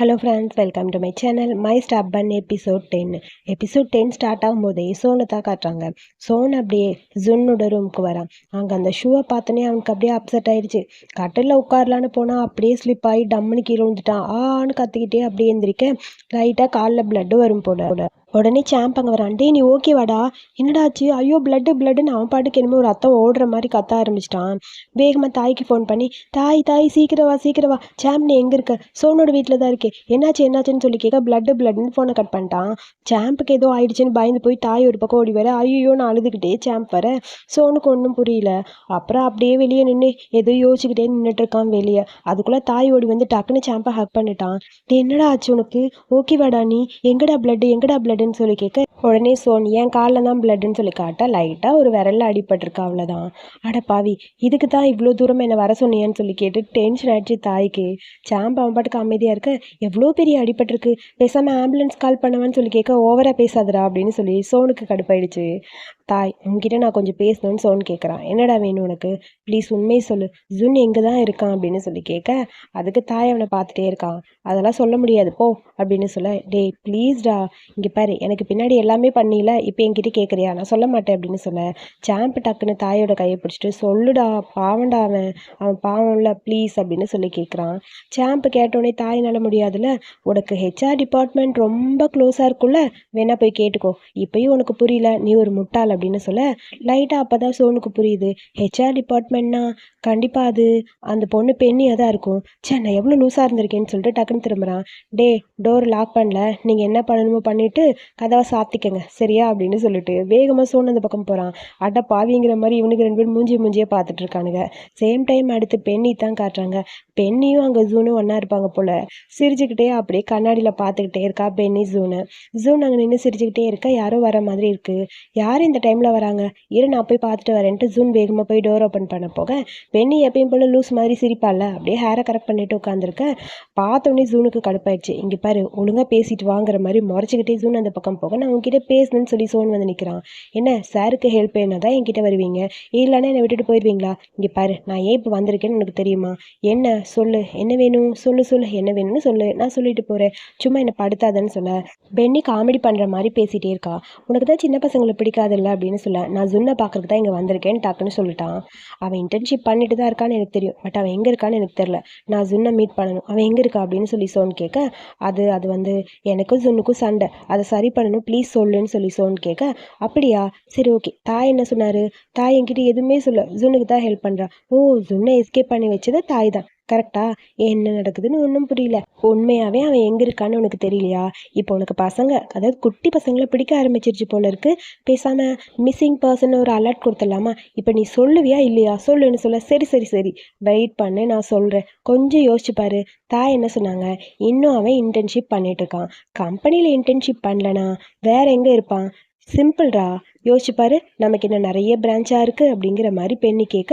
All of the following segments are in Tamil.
Hello friends, welcome to my channel my stop fun episode 10 start ஆகும்போதே சோனை தான் காட்டுறாங்க. சோன் அப்படியே ஜுன்னோட ரூமுக்கு வரான். அங்கே அந்த ஷூவை பார்த்தோன்னே அவனுக்கு அப்படியே அப்செட் ஆயிடுச்சு. கட்டிலில் உட்காரலான்னு போனால் அப்படியே ஸ்லிப் ஆகி டம்முன்னு கீழே விழுந்துட்டான். ஆன்னு கத்திக்கிட்டே அப்படியே எந்திரிக்க லைட்டாக காலில் பிளட்டு வரும் போல. உடனே சாம்ப் அங்கே வரான். டே நீ ஓகேவாடா, என்னடாச்சு? ஐயோ பிளட்டுன்னு அவன் பாட்டுக்கு என்னமோ ஒரு ரத்தம் ஓடுற மாதிரி கத்த ஆரம்பிச்சிட்டான். வேகமாக தாய்க்கு ஃபோன் பண்ணி, தாய் சீக்கிரம் வா, சாம்ப் நீ எங்கே இருக்க? சோனோட வீட்டில் தான் இருக்கே, என்னாச்சுன்னு சொல்லி கேட்க பிளட்டுன்னு ஃபோனை கட் பண்ணிட்டான். சாம்புக்கு ஏதோ ஆயிடுச்சுன்னு பயந்து போய் தாய் ஒரு பக்கம் ஓடி வர, ஐயோன்னு அழுதுகிட்டே சாம்ப் வர. சோனுக்கு ஒன்றும் புரியல. அப்புறம் அப்படியே வெளியே நின்று ஏதோ யோசிச்சுக்கிட்டே நின்றுட்டு இருக்கான் வெளியே. அதுக்குள்ளே தாய் ஓடி வந்து டக்குன்னு சாம்பை ஹக் பண்ணிட்டான். என்னடா ஆச்சு உனக்கு? ஓகேவாடா நீ? எங்கடா பிளட்டுன்னு சொல்லி கேட்க, உடனே சோன் என் காலில் தான் பிளட்டுன்னு சொல்லி காட்ட லைட்டாக ஒரு விரலில் அடிபட்டிருக்கா, அவ்வளோதான். அட பாவி, இதுக்கு தான் இவ்வளோ தூரம் என்னை வர சொன்னியான்னு சொல்லி கேட்டு டென்ஷன் ஆயிடுச்சு தாய்க்கு. சாம்பு அவன் பாட்டுக்கு அமைதியாக இருக்க, எவ்வளோ பெரிய அடிபட்டிருக்கு, பேசாமல் ஆம்புலன்ஸ் கால் பண்ணுவான்னு சொல்லி கேட்க, ஓவராக பேசாதடா அப்படின்னு சொல்லி சோனுக்கு கடுப்பாயிடுச்சு. தாய் உங்ககிட்ட நான் கொஞ்சம் பேசணும்னு சோன் கேட்குறான். என்னடா வேணும் உனக்கு? ப்ளீஸ் உண்மையை சொல்லு, ஜுன் எங்கே தான் இருக்கான் அப்படின்னு சொல்லி கேட்க, அதுக்கு தாய் அவனை பார்த்துட்டே இருக்கான். அதெல்லாம் சொல்ல முடியாது போ அப்படின்னு சொல்ல, டே ப்ளீஸ்டா, இங்கே பாரு எனக்கு பின்னாடி எல்லாமே பண்ணில, இப்போ என்கிட்ட கேட்குறியா? நான் சொல்ல மாட்டேன் அப்படின்னு சொல்ல, சாம்பு டக்குன்னு தாயோட கையை பிடிச்சிட்டு, சொல்லுடா பாவண்டா, அவன் பாவம் இல்லை ப்ளீஸ் அப்படின்னு சொல்லி கேட்குறான். சாம்பு கேட்டோடனே தாயினால முடியாதுல்ல, உனக்கு ஹெச்ஆர் டிபார்ட்மெண்ட் ரொம்ப க்ளோஸாக இருக்குல்ல, வேணா போய் கேட்டுக்கோ, இப்பயும் உனக்கு புரியல, நீ ஒரு முட்டாள் அப்படின்னு சொல்ல, லைட்டாக அப்போ தான் சோனுக்கு புரியுது. ஹெச்ஆர் டிபார்ட்மெண்ட்னா கண்டிப்பாக அது அந்த பொண்ணு பெண்ணியாக தான் இருக்கும். சே நான் எவ்வளோ லூஸாக இருந்திருக்கேன்னு சொல்லிட்டு டக்குன்னு திரும்புகிறான். டே டோர் லாக் பண்ணல, நீங்கள் என்ன பண்ணணுமோ பண்ணிவிட்டு கதவை சாத்திக்கங்க சரியா அப்படின்னு சொல்லிட்டு வேகமாக சோன் அந்த பக்கம் போகிறான். அட பாவிங்கிற மாதிரி இவனுக்கு ரெண்டு பேரும் மூஞ்சியே பார்த்துட்டு இருக்கானுங்க. சேம் டைம் அடுத்து பெண்ணி தான் காட்டுறாங்க. பெண்ணியும் அங்கே ஜூனும் ஒன்றா இருப்பாங்க போல். சிரிச்சுக்கிட்டே அப்படியே கண்ணாடியில் பார்த்துக்கிட்டே இருக்கா பெண்ணி ஜூன் அங்கே நின்று சிரிச்சுக்கிட்டே இருக்க, யாரோ வர மாதிரி இருக்குது. யார் இந்த டைமில் வராங்க, இரு நான் போய் பார்த்துட்டு வரேன்ட்டு ஜூன் வேகமாக போய் டோர் ஓப்பன் பண்ண போக, பெண்ணி எப்பயும் போல் லூஸ் மாதிரி சிரிப்பால அப்படியே ஹேரை கரெக்ட் பண்ணிட்டு உட்காந்துருக்க. பார்த்தோன்னே ஜூனுக்கு கடுப்பாயிடுச்சு. இங்கே பாரு ஒழுங்காக பேசிட்டு வாங்குற மாதிரி முறைச்சிக்கிட்டே ஜூன் அந்த பக்கம் போக, நான் உங்ககிட்ட பேசணும்னு சொல்லி சோன் வந்து நிற்கிறான். என்ன சாருக்கு ஹெல்ப் வேணா தான் என்கிட்ட வருவீங்க, இல்லைன்னா என்னை விட்டுட்டு போயிடுவீங்களா? இங்கே பாரு நான் ஏன் இப்போ வந்திருக்கேன்னு எனக்கு தெரியுமா? என்ன சொல்லு, என்ன வேணும் சொல்லு, என்ன வேணும்னு சொல்லு, நான் சொல்லிட்டு போகிறேன், சும்மா என்னை படுத்தாதன்னு சொல்ல. பெண்ணி காமெடி பண்ணுற மாதிரி பேசிகிட்டே இருக்கா. உனக்கு தான் சின்ன பசங்களை பிடிக்காதில்ல அப்படின்னு சொல்ல, நான் ஜுன்னை பார்க்கறதுக்கு தான் இங்கே வந்திருக்கேன்னு டக்குன்னு சொல்லிட்டான். அவன் இன்டர்ன்ஷிப் பண்ணிட்டு தான் இருக்கான்னு எனக்கு தெரியும், பட் அவன் எங்கே இருக்கான்னு எனக்கு தெரில, நான் ஜுன்னை மீட் பண்ணணும், அவன் எங்கே இருக்கா அப்படின்னு சொல்லி சோன் கேட்க, அது வந்து எனக்கும் ஜுன்னுக்கும் சண்டை, அதை சரி பண்ணணும் ப்ளீஸ் சொல்லுன்னு சொல்லி சோன் கேட்க, அப்படியா சரி ஓகே. தாய் என்ன சொன்னார்? தாய் என்கிட்ட எதுவுமே சொல்ல, ஜுன்னுக்கு தான் ஹெல்ப் பண்ணுறா. ஓ ஜுன்னை எஸ்கேப் பண்ணி வச்சது தாய் தான், கரெக்டா? என்ன நடக்குதுன்னு ஒன்றும் புரியல. உண்மையாகவே அவன் எங்கே இருக்கான்னு உனக்கு தெரியலையா? இப்போ உனக்கு பசங்க, அதாவது குட்டி பசங்களை பிடிக்க ஆரம்பிச்சிருச்சு போல இருக்கு. பேசாமல் மிஸ்ஸிங் பர்சன் ஒரு அலர்ட் கொடுத்துடலாமா? இப்போ நீ சொல்லுவியா இல்லையா? சொல்லுன்னு சொல்ல, சரி வெயிட் பண்ணு நான் சொல்கிறேன், கொஞ்சம் யோசிச்சு பாரு. தாய் என்ன சொன்னாங்க? இன்னும் அவன் இன்டர்ன்ஷிப் பண்ணிட்டு இருக்கான். கம்பெனியில் இன்டர்ன்ஷிப் பண்ணலனா வேற எங்கே இருப்பான்? சிம்பிள்ரா, யோசிச்சுப்பாரு, நமக்கு என்ன நிறைய பிரான்ச்சாக இருக்குது அப்படிங்கிற மாதிரி பெண்ணி கேட்க,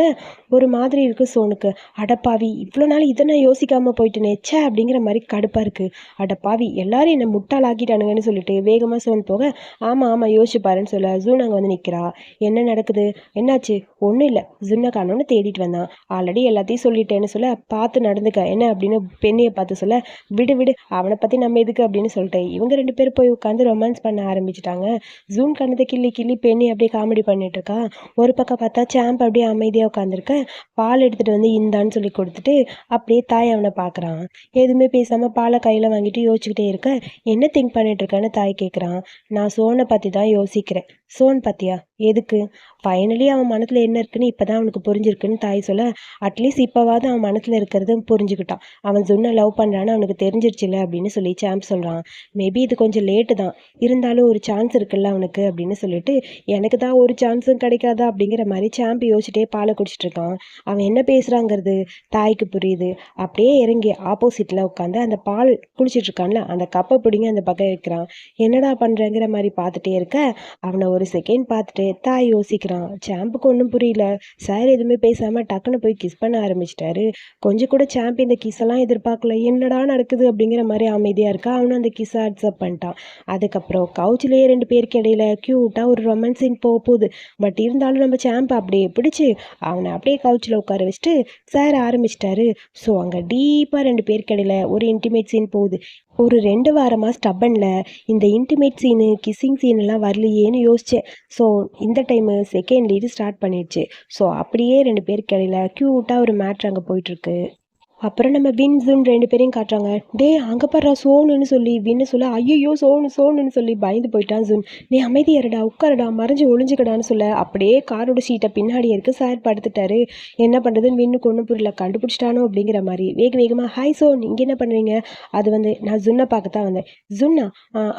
ஒரு மாதிரி இருக்குது சோனுக்கு. அடப்பாவி, இவ்வளோ நாள் இதை நான் யோசிக்காமல் போயிட்டேனே ச்சே அப்படிங்கிற மாதிரி கடுப்பாக இருக்குது. அடப்பாவி, எல்லாரும் என்னை முட்டாளாக்கிட்டானுங்கன்னு சொல்லிட்டு வேகமாக சோன் போக, ஆமாம் யோசிச்சுப்பாருன்னு சொல்ல ஜூன் அங்கே வந்து நிற்கிறா. என்ன நடக்குது, என்னாச்சு? ஒன்றும் இல்லை, ஜுன்னை காணோன்னு தேடிட்டு வந்தான், ஆல்ரெடி எல்லாத்தையும் சொல்லிட்டேன்னு சொல்ல, பார்த்து நடந்துக்க என்ன அப்படின்னு பெண்ணியை பார்த்து சொல்ல, விடு அவனை பற்றி நம்ம எதுக்கு அப்படின்னு சொல்லிட்டு இவங்க ரெண்டு பேரும் போய் உட்காந்து ரொமான்ஸ் பண்ண ஆரம்பிச்சிட்டாங்க. ஜூன் கண்ணதை கிள்ளி பெண்ணி அப்படியே காமெடி பண்ணிட்டு இருக்கா. ஒரு பக்கம் பார்த்தா சாம்ப் அப்படியே அமைதியாக உட்காந்துருக்க, பால் எடுத்துகிட்டு வந்து இந்தான்னு சொல்லி கொடுத்துட்டு அப்படியே தாய் அவனை பார்க்குறான். எதுவுமே பேசாமல் பாலை கையில் வாங்கிட்டு யோசிச்சுக்கிட்டே இருக்க, என்ன திங்க் பண்ணிட்டு இருக்கான்னு தாய் கேட்குறான். நான் சோனை பற்றி தான் யோசிக்கிறேன். சோன் பற்றியா? எதுக்கு? ஃபைனலி அவன் மனத்தில் என்ன இருக்குன்னு இப்போ தான் அவனுக்கு புரிஞ்சிருக்குன்னு தாய் சொல்ல, அட்லீஸ்ட் இப்போவாவது அவன் மனத்தில் இருக்கிறது புரிஞ்சுக்கிட்டான். அவன் ஜுன்னை லவ் பண்ணுறான்னு அவனுக்கு தெரிஞ்சிருச்சுல அப்படின்னு சொல்லி சாம்ப் சொல்கிறான். மேபி இது கொஞ்சம் லேட்டு தான், இருந்தாலும் ஒரு சான்ஸ் இருக்குல்ல அவனுக்கு அப்படின்னு சொல்லிட்டு, எனக்கு தான் ஒரு சான்ஸும் கிடைக்காதா அப்படிங்கிற மாதிரி சாம்ப் யோசிச்சுட்டே பாலை குடிச்சிட்டு இருக்கான். அவன் என்ன பேசுகிறாங்கிறது தாய்க்கு புரியுது. அப்படியே இறங்கி ஆப்போசிட்டில் உட்காந்து அந்த பால் குடிச்சிட்டு இருக்கான்ல அந்த கப்பை பிடிங்க அந்த பக்கம் வைக்கிறான். என்னடா பண்ணுறங்கிற மாதிரி பார்த்துட்டே இருக்க, அவனை ஒரு செகண்ட் பார்த்துட்டு தாய் யோசிக்கிறான். சாம்புக்கு ஒன்றும் புரியல. சார் எதுவுமே பேசாமல் டக்குன்னு போய் கிஸ் பண்ண ஆரம்பிச்சிட்டாரு. கொஞ்சம் கூட சாம்ப் இந்த கிஸ் எல்லாம் எதிர்பார்க்கல. என்னடா நடக்குது அப்படிங்கிற மாதிரி அமைதியாக இருக்கா. அவனும் அந்த கிஸ்ஸை அக்செப்ட் பண்ணிட்டான். அதுக்கப்புறம் கவுச்சிலேயே 2 பேருக்கு இடையில க்யூட்டாக ஒரு ரொமான்ஸ் சீன் போகுது. பட் இருந்தாலும் நம்ம சாம்ப் அப்படியே பிடிச்சி அவனை அப்படியே கவுச்சில் உட்கார வச்சுட்டு சார் ஆரம்பிச்சிட்டாரு. ஸோ அங்கே டீப்பாக 2 பேருக்கு இடையில ஒரு இன்டிமேட் சீன் போகுது. ஒரு 2 வாரமாக ஸ்டப்பனில் இந்த இன்டிமேட் சீனு கிஸ்ஸிங் சீனெல்லாம் வரலையேன்னு யோசித்தேன். ஸோ இந்த டைமு செகண்ட் லீடு ஸ்டார்ட் பண்ணிடுச்சு. ஸோ அப்படியே 2 பேருக்கு இடையில க்யூட்டாக ஒரு மேட்ரு அங்கே போயிட்டுருக்கு. அப்புறம் நம்ம வின் ஜுன் 2 பேரையும் காட்டுறாங்க. டே அங்கே பாடுறா சோனுன்னு சொல்லி வின்னு சொல்ல ஐயோ சோனுன்னு சொல்லி பயந்து போயிட்டான் ஜுன். நீ அமைதியாருடா உட்காருடா மறைஞ்சு ஒளிஞ்சுக்கடான்னு சொல்ல அப்படியே காரோட சீட்டை பின்னாடி இருக்கு. சார் படுத்துட்டாரு. என்ன பண்ணுறதுன்னு வின்னுக்கு ஒன்றும் புரியல. கண்டுபிடிச்சிட்டானோ அப்படிங்கிற மாதிரி வேகமாக ஹாய் சோன் இங்கே என்ன பண்ணுறீங்க? அது நான் ஜுன்னை பார்க்க தான் வந்தேன். ஜுன்னா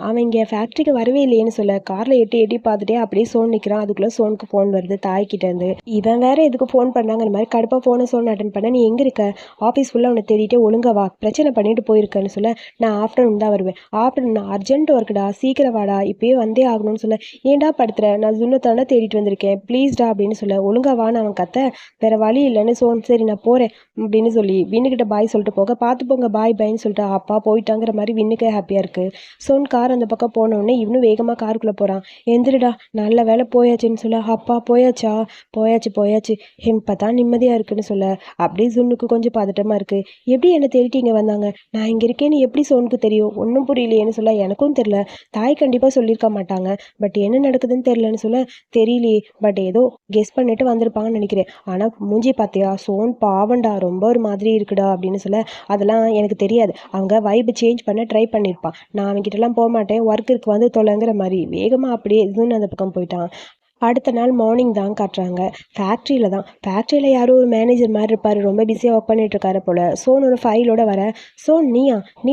அவன் இங்கே ஃபேக்ட்ரிக்கு வரவே இல்லையேன்னு சொல்ல காரில் எட்டி பார்த்துட்டே அப்படியே சோன் நிற்கிறான். அதுக்குள்ளே சோனுக்கு ஃபோன் வருது தாய்கிட்ட இருந்து. இவன் வேற எதுக்கு ஃபோன் பண்ணாங்கிற மாதிரி கடுப்பாக ஃபோனை சோன் அட்டன் பண்ண நீ எங்கே இருக்க? ஆஃபீஸ் ஃபுல்லாக அவனை தேடிட்டு ஒழுங்கா வா பிரச்சனை பண்ணிட்டு போயிருக்கேன்னு சொல்ல நான் ஆஃப்டர்நூன் தான் வருவேன். ஆஃப்டர்நூன் அர்ஜென்ட் ஒர்க்குடா சீக்கிரம் வாடா இப்போயே வந்தே ஆகணும்னு சொல்ல ஏன்டா படுத்துற நான் ஜுன்னத்தானே தேடிட்டு வந்திருக்கேன் ப்ளீஸ்டா அப்படின்னு சொல்ல ஒழுங்கா வான்னு அவன் கத்த வேற வழி இல்லைன்னு சோன் சரி நான் போகிறேன் அப்படின்னு சொல்லி வின்னுக்கிட்ட பாய் சொல்லிட்டு போக பார்த்து போங்க பாய் பாய்ன்னு சொல்லிட்டு அப்பா போயிட்டாங்கிற மாதிரி வின்னுக்கே ஹாப்பியாக இருக்குது. சோன் கார் அந்த பக்கம் போனோடனே இவனும் வேகமாக காருக்குள்ளே போகிறான். எந்திரிடா நல்ல வேலை போயாச்சுன்னு சொல்ல அப்பா போயாச்சா போயாச்சு இப்போ தான் நிம்மதியாக இருக்குன்னு சொல்ல அப்படியே ஜுன்னுக்கு கொஞ்சம் பதட்டமாக இருக்குது. எப்படி என்னை தேடிட்டு இங்கே வந்தாங்க? நான் இங்கே இருக்கேன்னு எப்படி சோனுக்கு தெரியும்? ஒன்றும் புரியலையேன்னு சொல்ல எனக்கும் தெரில. தாய் கண்டிப்பாக சொல்லியிருக்க மாட்டாங்க. பட் என்ன நடக்குதுன்னு தெரிலன்னு சொல்ல தெரியலையே பட் ஏதோ கெஸ் பண்ணிட்டு வந்திருப்பாங்கன்னு நினைக்கிறேன். ஆனால் மூஞ்சி பார்த்தியா சோன் பாவண்டா ரொம்ப ஒரு மாதிரி இருக்குடா அப்படின்னு சொல்ல அதெல்லாம் எனக்கு தெரியாது. அவங்க வைப்பு சேஞ்ச் பண்ண ட்ரை பண்ணியிருப்பான். நான் அவன்கிட்டலாம் போக மாட்டேன் ஒர்க் இருக்கு வந்து தொலைங்கிற மாதிரி வேகமாக அப்படியே இதுன்னு அந்த பக்கம் போயிட்டான். அடுத்த நாள் மார்னிங் தான் காட்டுறாங்க. ஃபேக்ட்ரியில் யாரோ ஒரு மேனேஜர் மாதிரி இருப்பார். ரொம்ப பிஸியாக ஒர்க் பண்ணிகிட்ருக்காரு போல். சோனோட ஃபைலோட வர சோன் நீ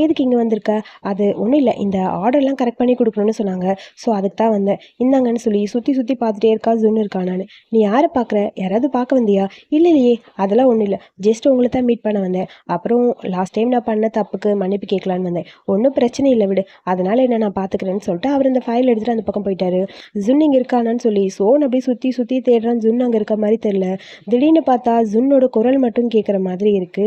எதுக்கு இங்கே வந்திருக்க? அது ஒன்றும் இல்லை இந்த ஆர்டர்லாம் கரெக்ட் பண்ணி கொடுக்கணும்னு சொன்னாங்க. ஸோ அதுக்கு தான் வந்தேன் இந்தாங்கன்னு சொல்லி சுற்றி பார்த்துட்டே இருக்கா ஜுன் இருக்கா. நான் நீ யாரை பார்க்குற? யாராவது பார்க்க வந்தியா? இல்லையே அதெல்லாம் ஒன்றும் இல்லை ஜஸ்ட் உங்களை தான் மீட் பண்ண வந்தேன். அப்புறம் லாஸ்ட் டைம் நான் பண்ண தப்புக்கு மன்னிப்பு கேட்கலான்னு வந்தேன். ஒன்றும் பிரச்சனை இல்லை விடு அதனால் என்ன நான் பார்த்துக்கிறேன்னு சொல்லிட்டு அவர் இந்த ஃபைல் எடுத்துகிட்டு அந்த பக்கம் போயிட்டாரு. ஜுன் இங்கே இருக்கானான்னு சொல்லி சோன் அப்படியே சுற்றி தேடுறான். ஜுன் அங்கே இருக்க மாதிரி தெரியல. திடீர்னு பார்த்தா ஜுன்னோட குரல் மட்டும் கேட்குற மாதிரி இருக்கு.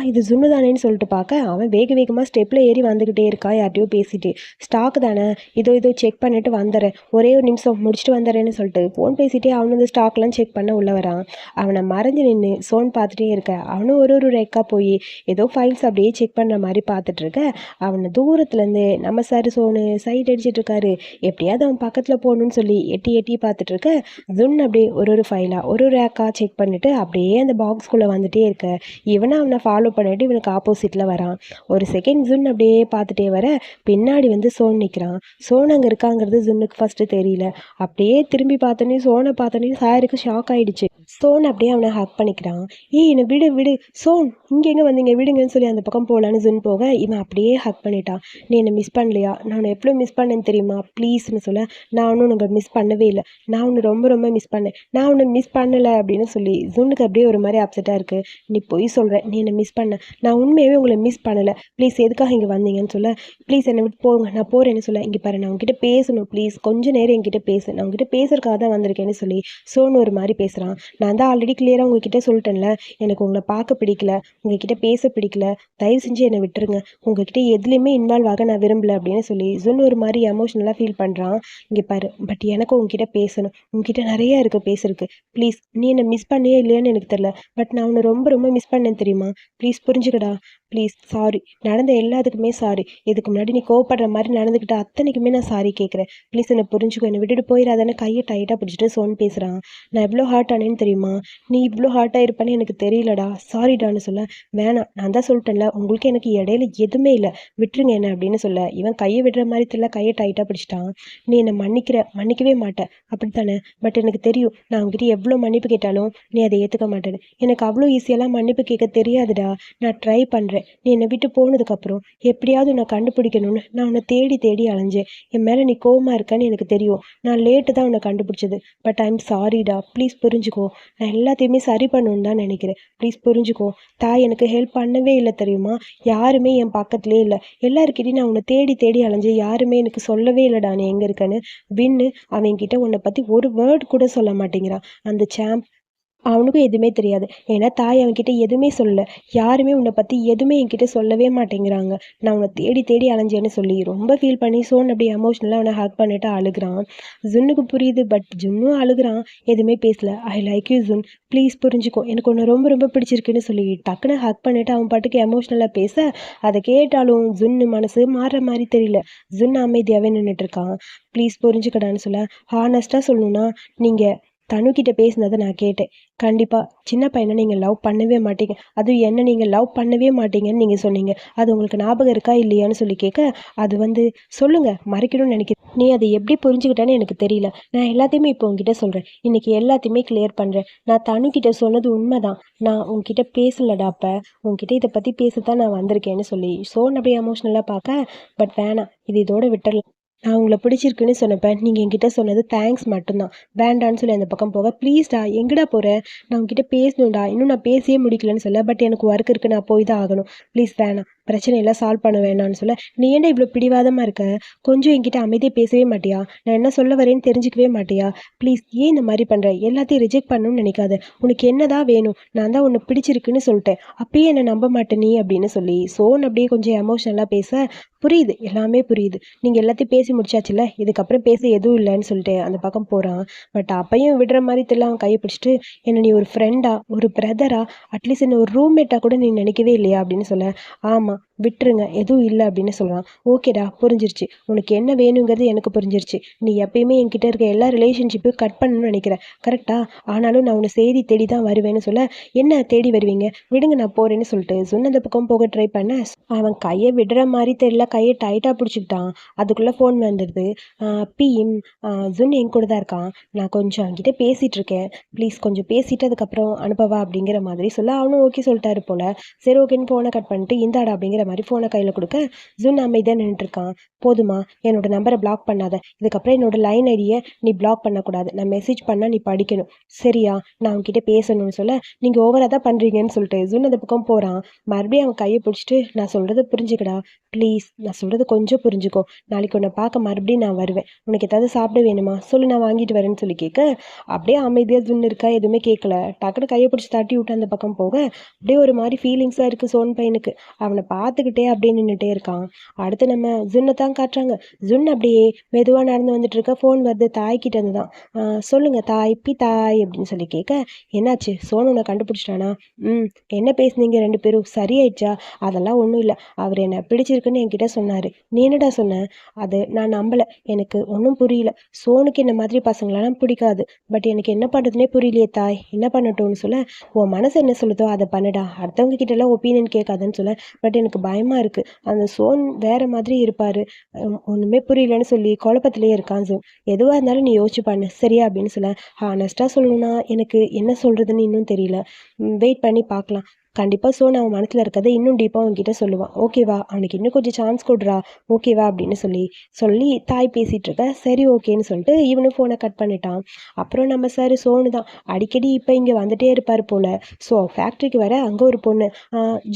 இது ஜுன்னு தானேன்னு சொல்லிட்டு பார்க்க அவன் வேகமாக ஸ்டெப்பில் ஏறி வந்துக்கிட்டே இருக்கா யார்ட்டையோ பேசிட்டு. ஸ்டாக் தானே இதோ செக் பண்ணிட்டு வந்துடுறேன் ஒரே ஒரு நிமிஷம் முடிச்சுட்டு வந்துடுறேன்னு சொல்லிட்டு ஃபோன் பேசிட்டே அவனு அந்த ஸ்டாக்லாம் செக் பண்ண உள்ள வரான். அவனை மறைஞ்சு நின்று சோன் பார்த்துட்டே இருக்க அவனும் ஒரு ரெக்கா போய் ஏதோ ஃபைல்ஸ் அப்படியே செக் பண்ணுற மாதிரி பார்த்துட்டு இருக்க. அவனை தூரத்துலேருந்து நம்ம சார் சோனு சைட் அடிச்சிட்டு இருக்காரு. எப்படியாவது அவன் பக்கத்தில் போகணுன்னு சொல்லி எட்டி பார்த்துட்டு இருக்க ஜுன் அப்படியே ஒரு ஃபைலாக ஒரு ரேக்காக செக் பண்ணிவிட்டு அப்படியே அந்த பாக்ஸ்குள்ளே வந்துட்டே இருக்க. இவனை அவனை ஃபாலோ பண்ணிட்டு இவனுக்கு ஆப்போசிட்டில் வரான். ஒரு செகண்ட் ஜுன் அப்படியே பார்த்துட்டே வர பின்னாடி சோன் நிற்கிறான். சோன் அங்கே இருக்காங்கிறது ஜுன்னுக்கு ஃபஸ்ட்டு தெரியல. அப்படியே திரும்பி பார்த்தோன்னே சோனை பார்த்தோன்னே சாருக்கு ஷாக் ஆகிடுச்சு. சோன் அப்படியே அவனை ஹக் பண்ணிக்கிறான். என்னை விடு சோன் இங்கே எங்கே வந்தீங்க விடுங்கன்னு சொல்லி அந்த பக்கம் போகலான்னு ஜுன் போக இவன் அப்படியே ஹக் பண்ணிட்டான். நீ என்னை மிஸ் பண்ணலையா? நான் உன்னை எவ்வளோ மிஸ் பண்ணேன்னு தெரியுமா ப்ளீஸ்ன்னு சொல்ல நான் ஒன்றும் உனக்கு மிஸ் பண்ணவே இல்லை. நான் உன்னை ரொம்ப மிஸ் பண்ணேன். நான் உன்னை மிஸ் பண்ணலை அப்படின்னு சொல்லி ஜுன்னுக்கு அப்படியே ஒரு மாதிரி அப்செட்டாக இருக்குது. நீ பொய் சொல்கிறேன் நீ என்னை மிஸ் பண்ண. நான் உண்மையாகவே உங்களை மிஸ் பண்ணலை. ப்ளீஸ் எதுக்காக இங்கே வந்தீங்கன்னு சொல்ல ப்ளீஸ் என்னை விட்டு போங்க நான் போகிறேன்னு சொல்ல இங்கே பாரு நான் உங்ககிட்ட பேசணும் ப்ளீஸ் கொஞ்சம் நேரம் என்கிட்ட பேசு. நான் உங்ககிட்ட பேசுறதுக்காக தான் வந்திருக்கேன்னு சொல்லி சோன் ஒரு மாதிரி பேசுகிறான். நான் தான் ஆல்ரெடி கிளியராக உங்ககிட்ட சொல்லிட்டேன்ல எனக்கு உங்களை பார்க்க பிடிக்கல உங்ககிட்ட பேச பிடிக்கல தயவு செஞ்சு என்னை விட்டுருங்க. உங்ககிட்ட எதுலேயுமே இன்வால்வ் ஆக நான் விரும்பலை அப்படின்னு சொல்லி ஜுன் ஒரு மாதிரி எமோஷனலாக ஃபீல் பண்ணுறான். இங்கே பாரு பட் எனக்கு உங்ககிட்ட பேசணும். உங்ககிட்ட நிறையா இருக்குது பேசுறதுக்கு. ப்ளீஸ் நீ என்னை மிஸ் பண்ணியே இல்லையான்னு எனக்கு தெரில பட் நான் உன்னை ரொம்ப மிஸ் பண்ணேன் தெரியுமா. ப்ளீஸ் புரிஞ்சுக்கடா ப்ளீஸ் சாரி நடந்த எல்லாத்துக்குமே சாரி. இதுக்கு முன்னாடி நீ கோவப்படுற மாதிரி நடந்துக்கிட்ட அத்தனைக்குமே நான் சாரி கேட்குறேன். ப்ளீஸ் என்னை புரிஞ்சுக்கோ என்னை விட்டுட்டு போயிடாதானே கையை டைட்டாக பிடிச்சிட்டு சோன் பேசுகிறான். நான் எவ்வளோ ஹார்ட் ஆனேன்னு தெரியுமா. நீ இவ்வளோ ஹார்ட்டாக இருப்பேன்னு எனக்கு தெரியலடா சாரிடான்னு சொல்ல வேணாம் நான் தான் சொல்லிட்டேன்ல உங்களுக்கு எனக்கு இடையில எதுவுமே இல்லை விட்டுருங்க என்ன அப்படின்னு சொல்ல இவன் கையை விடுற மாதிரி தெரியல கையை டைட்டாக பிடிச்சிட்டான். நீ என்னை மன்னிக்கவே மாட்டேன் அப்படித்தானே. பட் எனக்கு தெரியும் நான் உங்ககிட்ட எவ்வளோ மன்னிப்பு கேட்டாலும் நீ அதை ஏற்றுக்க மாட்டேன்னு. எனக்கு அவ்வளோ ஈஸியெல்லாம் மன்னிப்பு கேட்க தெரியாதுடா. நான் ட்ரை பண்ணுறேன். நீ என்னை விட்டு போனதுக்கப்புறம் எப்படியாவது உன்னை கண்டுபிடிக்கணும்னு நான் உன்னை தேடி அலைஞ்சேன். என் மேலே நீ கோவமாக இருக்கன்னு எனக்கு தெரியும். நான் லேட்டு தான் உன்னை கண்டுபிடிச்சது. பட் ஐம் சாரிடா ப்ளீஸ் புரிஞ்சுக்கோ. நான் எல்லாத்தையுமே சரி பண்ணணும்னு தான் நினைக்கிறேன். ப்ளீஸ் புரிஞ்சுக்கோ. தாய் எனக்கு ஹெல்ப் பண்ணவே இல்லை தெரியுமா? யாருமே என் பக்கத்துலேயே இல்லை. எல்லாருக்கிட்டையும் நான் உன்னை தேடி தேடி அலைஞ்சேன். யாருமே எனக்கு சொல்லவே இல்லைடா நீ எங்கே இருக்கன்னு. வின்னு அவன்கிட்ட உன்னை பற்றி ஒரு வேர்ட் கூட சொல்ல மாட்டேங்கிறான். அந்த சாம்ப் அவனுக்கும் எதுவுமே தெரியாது. ஏன்னா தாய் அவன்கிட்ட எதுவுமே சொல்லல. யாருமே உன்னை பற்றி எதுவுமே என்கிட்ட சொல்லவே மாட்டேங்கிறாங்க. நான் உன்னை தேடி தேடி அலைஞ்சேன்னு சொல்லி ரொம்ப ஃபீல் பண்ணி சோன் அப்படி எமோஷ்னலாக அவனை ஹக் பண்ணிட்டு அழுகுறான். ஜுன்னுக்கு புரியுது. பட் ஜுன்னும் அழுகுறான். எதுவுமே பேசல. I like you June. Please புரிஞ்சுக்கோ. எனக்கு உன்னை ரொம்ப ரொம்ப பிடிச்சிருக்குன்னு சொல்லி டக்குன்னு ஹக் பண்ணிட்டு அவன் பாட்டுக்கு எமோஷ்னலாக பேச அதை கேட்டாலும் ஜுன்னு மனசு மாறுற மாதிரி தெரியல. ஜுன் அமைதியாகவே நின்றுட்டு இருக்கான். ப்ளீஸ் புரிஞ்சுக்கடான்னு சொல்ல, ஹானஸ்ட்டாக சொல்லணும்னா நீங்கள் தனுக்கிட்ட பேசினதை நான் கேட்டேன். கண்டிப்பாக சின்ன பையனை நீங்கள் லவ் பண்ணவே மாட்டீங்க. அதுவும் என்ன நீங்கள் லவ் பண்ணவே மாட்டீங்கன்னு நீங்கள் சொன்னீங்க. அது உங்களுக்கு ஞாபகம் இருக்கா இல்லையான்னு சொல்லி கேட்க, அது வந்து சொல்லுங்கள் மறைக்கணும்னு நினைக்கிறேன். நீ அதை எப்படி புரிஞ்சுக்கிட்டேன்னு எனக்கு தெரியல. நான் எல்லாத்தையுமே இப்போ உங்ககிட்ட சொல்கிறேன். இன்றைக்கி எல்லாத்தையுமே கிளியர் பண்ணுறேன். நான் தனுக்கிட்ட சொன்னது உண்மைதான். நான் உங்ககிட்ட பேசலடா. அப்போ உங்ககிட்ட இதை பற்றி பேசத்தான் நான் வந்திருக்கேன்னு சொல்லி சோன் அப்படியே எமோஷ்னலாக பார்க்க, பட் வேணாம், இது இதோட விட்டுறலாம். நான் உங்களை பிடிச்சிருக்குன்னு சொன்னப்ப நீங்கள் என்கிட்ட சொன்னது தேங்க்ஸ் மட்டும்தான். வேண்டான்னு சொல்லி அந்த பக்கம் போக, ப்ளீஸ்டா எங்கடா போகிறேன், நான் உங்ககிட்ட பேசணும்டா, இன்னும் நான் பேசியே முடிக்கலன்னு சொல்ல, பட் எனக்கு ஒர்க் இருக்குது, நான் போய் தான் ஆகணும். ப்ளீஸ் வேணாம், பிரச்சனையெல்லாம் சால்வ் பண்ண வேணான்னு சொல்ல, நீ ஏன்டா இவ்வளோ பிடிவாதமாக இருக்க? கொஞ்சம் என்கிட்ட அமைதியாக பேசவே மாட்டியா? நான் என்ன சொல்ல வரேன்னு தெரிஞ்சுக்கவே மாட்டியா? ப்ளீஸ் ஏன் இந்த மாதிரி பண்ணுற? எல்லாத்தையும் ரிஜெக்ட் பண்ணணும்னு நினைக்காத. உனக்கு என்னதான் வேணும்? நான் தான் உன்னை பிடிச்சிருக்குன்னு சொல்லிட்டேன். அப்பயே என்னை நம்ப மாட்டேன் நீ அப்படின்னு சொல்லி சோன் அப்படியே கொஞ்சம் எமோஷனலாக பேச, புரியுது, எல்லாமே புரியுது. நீங்கள் எல்லாத்தையும் பேசி முடிச்சாச்சுல்ல, இதுக்கப்புறம் பேச எதுவும் இல்லைன்னு சொல்லிட்டு அந்த பக்கம் போகிறான். பட் அப்பையும் விடுற மாதிரி தெரியல. அவன் கையை பிடிச்சிட்டு, என்னை நீ ஒரு ஃப்ரெண்டா, ஒரு பிரதரா, அட்லீஸ்ட் என்ன ஒரு ரூம்மேட்டாக கூட நீ நினைக்கவே இல்லையா அப்படின்னு சொல்ல, ஆமாம் விட்டுருங்க, எதுவும் இல்லை அப்படின்னு சொல்கிறான். ஓகேடா, புரிஞ்சிருச்சு. உனக்கு என்ன வேணுங்கிறது எனக்கு புரிஞ்சிருச்சு. நீ எப்பயுமே என்கிட்ட இருக்க எல்லா ரிலேஷன்ஷிப்பையும் கட் பண்ணணும்னு நினைக்கிறேன், கரெக்டா? ஆனாலும் நான் உன்னை தேடி தேடி தான் வருவேன்னு சொல்ல, என்ன தேடி வருவீங்க, விடுங்க நான் போகிறேன்னு சொல்லிட்டு சொன்ன அந்த பக்கம் போக ட்ரை பண்ண, அவன் கையை விடுற மாதிரி தெரியல. கையை டைட்டாக பிடிச்சிக்கிட்டான். அதுக்குள்ளே ஃபோன் வந்துடுது. பிஎம் ஜுன் என் கூட தான் இருக்கான். நான் கொஞ்சம் அவன்கிட்ட பேசிகிட்டு இருக்கேன். ப்ளீஸ் கொஞ்சம் பேசிட்டு அதுக்கப்புறம் அனுப்பவா அப்படிங்கிற மாதிரி சொல்ல, அவனும் ஓகே சொல்லிட்டாரு போல். சரி ஓகேன்னு ஃபோனை கட் பண்ணிட்டு இந்தாடா அப்படிங்கிற மாதிரி ஃபோனை கையில் கொடுக்க, ஜுன் அமைதியாக நின்றுட்டுருக்கான். போதுமா, என்னோட நம்பரை பிளாக் பண்ணாத. இதுக்கப்புறம் என்னோட லைன் ஐடியை நீ பிளாக் பண்ணக்கூடாது. நான் மெசேஜ் பண்ணால் நீ படிக்கணும், சரியா? நான் அவன்கிட்ட பேசணும்னு சொல்ல, நீங்கள் ஓவராக தான் பண்ணுறீங்கன்னு சொல்லிட்டு ஜுன் அந்த பக்கம் போகிறான். மறுபடியும் அவன் கையை பிடிச்சிட்டு, நான் சொல்கிறத புரிஞ்சுக்கடா ப்ளீஸ், நான் சொல்கிறது கொஞ்சம் புரிஞ்சுக்கோ. நாளைக்கு உன்னை பார்க்க மறுபடியும் நான் வருவேன். உனக்கு ஏதாவது சாப்பிட வேணுமா சொல்லு, நான் வாங்கிட்டு வரேன்னு சொல்லி கேட்க, அப்படியே அமைதியாக ஜுன்னு இருக்கா, எதுவுமே கேட்கல. டக்குனு கையை பிடிச்சி தட்டி விட்டு அந்த பக்கம் போக, அப்படியே ஒரு மாதிரி ஃபீலிங்ஸாக இருக்குது சோன் பையனுக்கு. அவனை பார்த்துக்கிட்டே அப்படியே நின்றுட்டே இருக்கான். அடுத்து நம்ம ஜுன்னை தான் காட்டுறாங்க. ஜுன் அப்படியே மெதுவாக நடந்து வந்துட்டு இருக்க. ஃபோன் வருது, தாய்கிட்ட இருந்து தான். சொல்லுங்கள் தாய், பி தாய் அப்படின்னு சொல்லி கேட்க, என்னாச்சு, சோன் உன்னை கண்டுபிடிச்சிட்டானா? என்ன பேசுனீங்க ரெண்டு பேரும், சரியாயிடுச்சா? அதெல்லாம் ஒன்றும் இல்லை, அவர் என்னை பிடிச்சிருக்குன்னு என்கிட்ட சொன்னார். நீ என்னடா சொன்ன? அது நான் நம்பலை. எனக்கு ஒன்றும் புரியல. சோனுக்கு இந்த மாதிரி பசங்களெல்லாம் பிடிக்காது. பட் எனக்கு என்ன பண்ணுறதுனே புரியலையே தாய், என்ன பண்ணட்டும்னு சொல்ல, உன் மனசு என்ன சொல்லுதோ அதை பண்ணுடா, அடுத்தவங்க கிட்டலாம் ஒப்பீனியன் கேட்காதுன்னு சொல்ல, பட் எனக்கு பயமாக இருக்குது. அந்த சோன் வேறு மாதிரி இருப்பார், ஒன்றுமே புரியலன்னு சொல்லி குழப்பத்திலே இருக்கான் ஜோன். எதுவாக இருந்தாலும் நீ யோசிச்சு பண்ணு, சரியா அப்படின்னு சொல்ல, ஹானஸ்ட்டாக சொல்லணும்னா எனக்கு என்ன சொல்கிறதுன்னு இன்னும் தெரியல. வெயிட் பண்ணி பார்க்கலாம். கண்டிப்பாக சோன் அவன் மனசில் இருக்கிறத இன்னும் டீப்பாக அவன்கிட்ட சொல்லுவான். ஓகேவா, அவனுக்கு இன்னும் கொஞ்சம் சான்ஸ் கொடுறா, ஓகேவா அப்படின்னு சொல்லி தாய் பேசிகிட்டு இருக்க. சரி ஓகேன்னு சொல்லிட்டு இவனும் ஃபோனை கட் பண்ணிட்டான். அப்புறம் நம்ம சார் சோனு தான் அடிக்கடி இப்போ இங்கே வந்துட்டே இருப்பார் போல். ஸோ ஃபேக்ட்ரிக்கு வர அங்கே ஒரு பொண்ணு,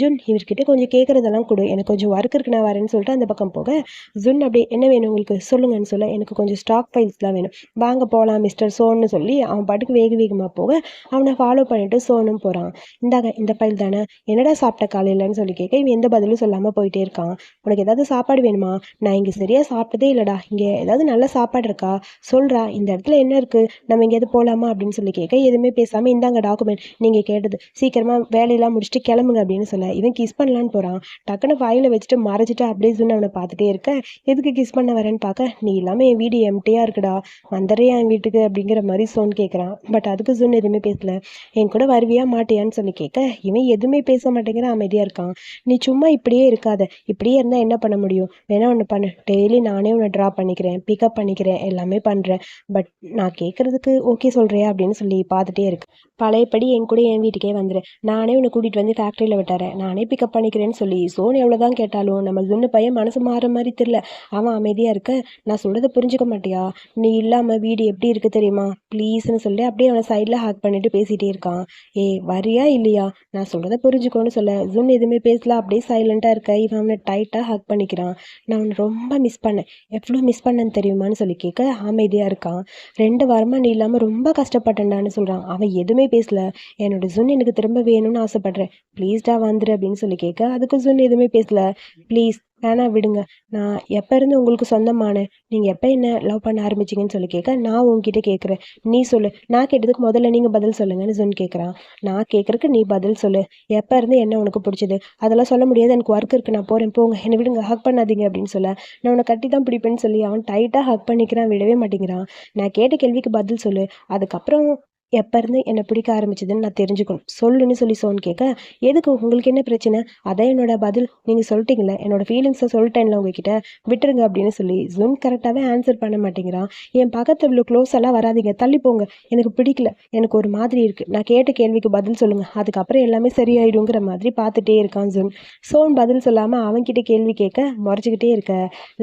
ஜுன் இவர்கிட்ட கொஞ்சம் கேட்குறதெல்லாம் கொடு, எனக்கு கொஞ்சம் ஒர்க் இருக்கு, நான் வரேன்னு சொல்லிட்டு அந்த பக்கம் போக, ஜுன் அப்படியே என்ன வேணும் உங்களுக்கு சொல்லுங்கன்னு சொல்ல, எனக்கு கொஞ்சம் ஸ்டாக் ஃபைல்ஸ்லாம் வேணும், வாங்க போகலாம் மிஸ்டர் சோன்னு சொல்லி அவன் பாட்டுக்கு வேக வேகமாக போக, அவனை ஃபாலோ பண்ணிட்டு சோனும் போகிறான். இந்தாங்க இந்த ஃபைல் தானே, என்னடா சாப்பிட்ட காலையிலன்னு சொல்லி கேட்க, இவன் எந்த பதிலும் சொல்லாமல் போயிட்டே இருக்கான். உனக்கு ஏதாவது சாப்பாடு வேணுமா? நான் இங்கே சரியாக சாப்பிட்டதே இல்லைடா, இங்கே ஏதாவது நல்ல சாப்பாடு இருக்கா சொல்கிறா, இந்த இடத்துல என்ன இருக்குது, நம்ம எங்கேயாவது போகலாமா அப்படின்னு சொல்லி கேட்க, எதுவுமே பேசாமல் இந்தாங்க டாக்குமெண்ட், நீங்கள் கேட்டது, சீக்கிரமாக வேலையெல்லாம் முடிச்சுட்டு கிளம்புங்க அப்படின்னு சொல்ல, இவன் கிஸ் பண்ணலான்னு போகிறான். டக்குன்னு வாயில் வச்சுட்டு மறைச்சிட்டு அப்படியே சொன்னு அவனை பார்த்துட்டே இருக்க, எதுக்கு கிஸ் பண்ண வரேன்னு பார்க்க, நீ இல்லாமல் என் வீடு எம்டியாக இருக்குடா, வந்துடுறே என் வீட்டுக்கு அப்படிங்கிற மாதிரி சோன் கேட்குறான். பட் அதுக்கு சொன்னு எதுவுமே பேசல. என் கூட வருவியா மாட்டியான்னு சொல்லி கேட்க, இவன் எதுவுமே பேச மாட்டேங்கிற, அமைதியாக இருக்கான். நீ சும்மா இப்படியே இருக்காத, இப்படியே இருந்தால் என்ன பண்ண முடியும், வேணா ஒன்று பண்ணு, டெய்லி நானே உன்னை ட்ராப் பண்ணிக்கிறேன், பிக்கப் பண்ணிக்கிறேன், எல்லாமே பண்ணுறேன், பட் நான் கேட்குறதுக்கு ஓகே சொல்கிறியா அப்படின்னு சொல்லி பார்த்துட்டே இருக்கு. பழையபடி என் கூட என் வீட்டுக்கே வந்துரு, நானே உன்னை கூட்டிகிட்டு வந்து ஃபேக்ட்ரியில் விட்டுறேன், நானே பிக்கப் பண்ணிக்கிறேன்னு சொல்லி சோனி எவ்வளோதான் கேட்டாலும் நம்ம ஜுன்னு பையன் மனசு மாறுற மாதிரி தெரில. அவன் அமைதியாக இருக்க, நான் சொல்கிறத புரிஞ்சுக்க மாட்டியா, நீ இல்லாமல் வீடு எப்படி இருக்குது தெரியுமா, ப்ளீஸ்னு சொல்லி அப்படியே அவனை சைடில் ஹேக் பண்ணிட்டு பேசிகிட்டே இருக்கான். ஏய் வரியா இல்லையா, நான் சொல்கிறத புரிஞ்சுக்கோன்னு சொல்ல ஜுன் எதுவுமே பேசல, அப்படியே சைலண்ட்டாக இருக்க. இவன் அவனை டைட்டாக ஹேக் பண்ணிக்கிறான். நான் அவனை ரொம்ப மிஸ் பண்ணேன், எவ்வளோ மிஸ் பண்ணேன்னு தெரியுமான்னு சொல்லி கேட்க அமைதியாக இருக்கான். 2 வாரமாக நீ இல்லாமல் ரொம்ப கஷ்டப்பட்டேன்டான்னு சொல்கிறான். அவன் எதுவுமே பேசல. என்னோட ஜுன் எனக்கு திரும்ப வேணும்னு ஆசைப்பட்றேன், ப்ளீஸ்டா வந்துரு அப்படின்னு சொல்லி கேட்க அதுக்கு ஜுன் எதுவுமே பேசல. ப்ளீஸ் வேணா விடுங்க, நான் எப்போ இருந்து உங்களுக்கு சொந்தமானேன், நீங்கள் எப்போ என்ன லவ் பண்ண ஆரம்பிச்சிங்கன்னு சொல்லி கேட்க நான் உங்ககிட்ட கேட்குறேன், நீ சொல்லு, நான் கேட்டதுக்கு முதல்ல நீங்கள் பதில் சொல்லுங்கன்னு ஜுன் கேட்குறான். நான் கேட்குறக்கு நீ பதில் சொல்லு, எப்போ இருந்து என்ன உனக்கு பிடிச்சது, அதெல்லாம் சொல்ல முடியாது, எனக்கு ஒர்க் இருக்குது, நான் போகிறேன், போங்க என்னை விடுங்க, ஹக் பண்ணாதீங்க அப்படின்னு சொல்ல நான் உன்னை கட்டி தான் பிடிப்பேன்னு சொல்லி அவன் டைட்டாக ஹக் பண்ணிக்கிறான், விடவே மாட்டேங்கிறான். நான் கேட்ட கேள்விக்கு பதில் சொல்லு, அதுக்கப்புறம் எப்போ இருந்து என்னை பிடிக்க ஆரம்பிச்சதுன்னு நான் தெரிஞ்சுக்கணும், சொல்லுன்னு சொல்லி சோன் கேட்க எதுக்கு உங்களுக்கு என்ன பிரச்சனை, அதான் என்னோட பதில், நீங்கள் சொல்லிட்டீங்களே, என்னோட ஃபீலிங்ஸை சொல்லிட்டேன்ல உங்ககிட்ட, விட்டுருங்க அப்படின்னு சொல்லி ஜுன் கரெக்டாகவே ஆன்சர் பண்ண மாட்டேங்கிறான். என் பக்கத்தில் இவ்வளோ க்ளோஸ் எல்லாம் வராதிங்க, தள்ளி போங்க, எனக்கு பிடிக்கல, எனக்கு ஒரு மாதிரி இருக்குது, நான் கேட்ட கேள்விக்கு பதில் சொல்லுங்கள், அதுக்கப்புறம் எல்லாமே சரியாயிடுங்கிற மாதிரி பார்த்துட்டே இருக்கான் ஜுன். சோன் பதில் சொல்லாமல் அவன்கிட்ட கேள்வி கேட்க முறைச்சிக்கிட்டே இருக்க,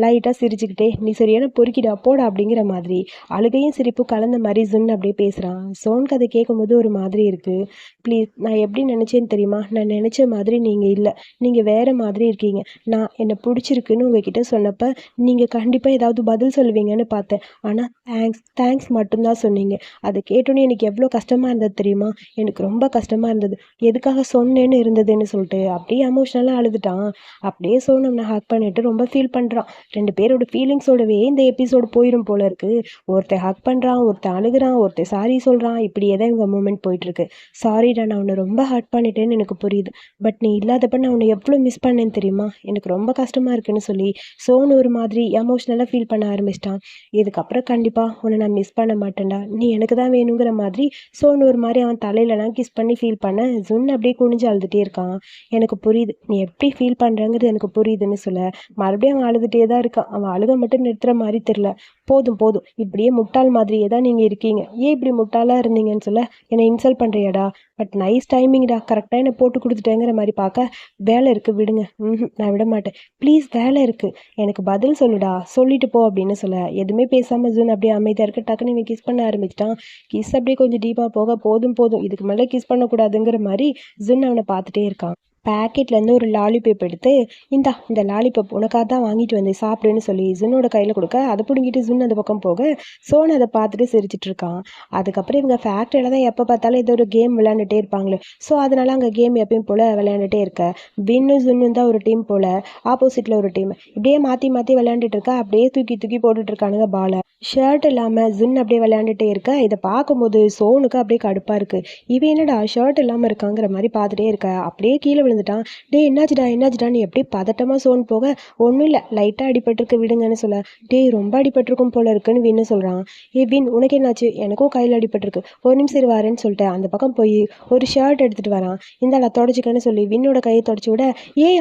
லைட்டாக சிரிச்சுக்கிட்டே நீ சரியான பொறுக்கிடா போடா அப்படிங்கிற மாதிரி அழுகையும் சிரிப்பு கலந்த மாதிரி ஜுன் அப்படியே பேசுகிறான். சோனுக்கு அதை கேட்கும்போது ஒரு மாதிரி இருக்குது. ப்ளீஸ், நான் எப்படி நினச்சேன்னு தெரியுமா, நான் நினச்ச மாதிரி நீங்கள் இல்லை, நீங்கள் வேறு மாதிரி இருக்கீங்க, நான் என்னை பிடிச்சிருக்குன்னு உங்ககிட்ட சொன்னப்போ நீங்கள் கண்டிப்பாக ஏதாவது பதில் சொல்லுவீங்கன்னு பார்த்தேன், ஆனால் தேங்க்ஸ் தேங்க்ஸ் மட்டும்தான் சொன்னீங்க. அதை கேட்டோன்னே எனக்கு எவ்வளோ கஷ்டமாக இருந்தது தெரியுமா, எனக்கு ரொம்ப கஷ்டமாக இருந்தது, எதுக்காக சொன்னேன்னு இருந்ததுன்னு சொல்லிட்டு அப்படியே எமோஷ்னலாக அழுதுட்டான். அப்படியே சோனம்னை ஹேக் பண்ணிட்டு ரொம்ப ஃபீல் பண்ணுறான். 2 பேரோட ஃபீலிங்ஸோடவே இந்த எபிசோடு போயிடும் போல இருக்குது. ஒருத்தன் ஹக் பண்ணுறான், ஒருத்தன் அழுகுறான், ஒருத்தன் சாரி சொல்கிறான், இப்படியே தான் இவங்க மூமெண்ட் போயிட்டுருக்கு. சாரிடா, நான் உன்னை ரொம்ப ஹர்ட் பண்ணிட்டேன்னு எனக்கு புரியுது, பட் நீ இல்லாதப்ப நான் உன்னை எவ்வளோ மிஸ் பண்ணேன்னு தெரியுமா, எனக்கு ரொம்ப கஷ்டமாக இருக்குன்னு சொல்லி சோனு ஒரு மாதிரி எமோஷ்னலாக ஃபீல் பண்ண ஆரம்பிச்சிட்டான். இதுக்கப்புறம் கண்டிப்பாக உன்னை நான் மிஸ் பண்ண மாட்டேன்டா, நீ எனக்கு தான் வேணுங்கிற மாதிரி சோனு ஒரு மாதிரி அவன் தலையிலலாம் கிஸ் பண்ணி ஃபீல் பண்ண ஜுன் அப்படியே குனிஞ்சு அழுதுகிட்டே இருக்கான். எனக்கு புரியுது நீ எப்படி ஃபீல் பண்ணுறங்கிறது எனக்கு புரியுதுன்னு சொல்ல மறுபடியும் அவன் அழுதுகிட்டே தான் இருக்கான். அவன் அழுக மட்டும் நிறுத்துற மாதிரி தெரில. போதும் போதும், இப்படியே முட்டாள் மாதிரியே தான் நீங்கள் இருக்கீங்க, ஏன் இப்படி முட்டாளாக இருந்தீங்கன்னு சொல்ல என்னை இன்சல்ட் பண்ணுறியாடா, பட் நைஸ் டைமிங்டா, கரெக்டாக என்னை போட்டு கொடுத்துட்டேங்கிற மாதிரி பார்க்க வேலை இருக்குது விடுங்க, நான் விட மாட்டேன், ப்ளீஸ் வேலை இருக்குது, எனக்கு பதில் சொல்லுடா, சொல்லிட்டு போ அப்படின்னு சொல்ல எதுவுமே பேசாமல் ஜூன் அப்படியே அமைதியாக இருக்க. டக்குன்னு இவன் கிஸ் பண்ண ஆரம்பிச்சிட்டான். கிஸ் அப்படியே கொஞ்சம் டீப்பாக போக போதும் போதும் இதுக்கு மேலே கிஸ் பண்ணக்கூடாதுங்கிற மாதிரி ஜூன் அவனை பார்த்துட்டே இருக்கான். பேக்கெட்லேருந்து ஒரு லாலிபப் எடுத்து இந்த லாலிபப் உனக்காக தான் வாங்கிட்டு வந்து சாப்பிடுன்னு சொல்லி ஜுன்னோட கையில் கொடுக்க அதை பிடுங்கிட்டு ஜுன் அந்த பக்கம் போக சோன் அதை பார்த்துட்டு சிரிச்சிட்டு இருக்கான். அதுக்கப்புறம் இவங்க ஃபேக்ட்ரியில் தான் எப்போ பார்த்தாலும் ஏதோ ஒரு கேம் விளையாண்டுட்டே இருப்பாங்களே, ஸோ அதனால அங்கே கேம் எப்பயும் போல் விளையாண்டுட்டே இருக்க. வின்னும் ஜுன்னும் தான் ஒரு டீம் போல், ஆப்போசிட்டில் ஒரு டீம், இப்படியே மாற்றி மாற்றி விளையாண்டுட்டு இருக்கா. அப்படியே தூக்கி தூக்கி போட்டுட்டு இருக்கானுங்க பாலை. ஷர்ட் இல்லாமல் ஜுன் அப்படியே விளையாண்டுட்டே இருக்க. இதை பார்க்கும்போது சோனுக்கு அப்படியே கடுப்பாக இருக்குது. இவன் என்னடா ஷர்ட் இல்லாமல் இருக்காங்கிற மாதிரி பார்த்துட்டே இருக்க. அப்படியே கீழே விழுந்துட்டான். டே என்னாச்சுடா நீ எப்படி பதட்டமாக சோன் போக, ஒன்றும் இல்லை லைட்டாக அடிபட்டிருக்கு விடுங்கன்னு சொல்ல, டே ரொம்ப அடிபட்டிருக்கும் போல இருக்குன்னு வின்னு சொல்கிறான். வின் உனக்கு என்னாச்சு, எனக்கும் கையில் அடிபட்டிருக்கு, ஒரு நிமிஷம் இரு வரேன்னு சொல்லிட்டு அந்த பக்கம் போய் ஒரு ஷர்ட் எடுத்துகிட்டு வரான். இந்தாடா தொடச்சிக்கன்னு சொல்லி வின்னோட கையை தொடச்சி விட,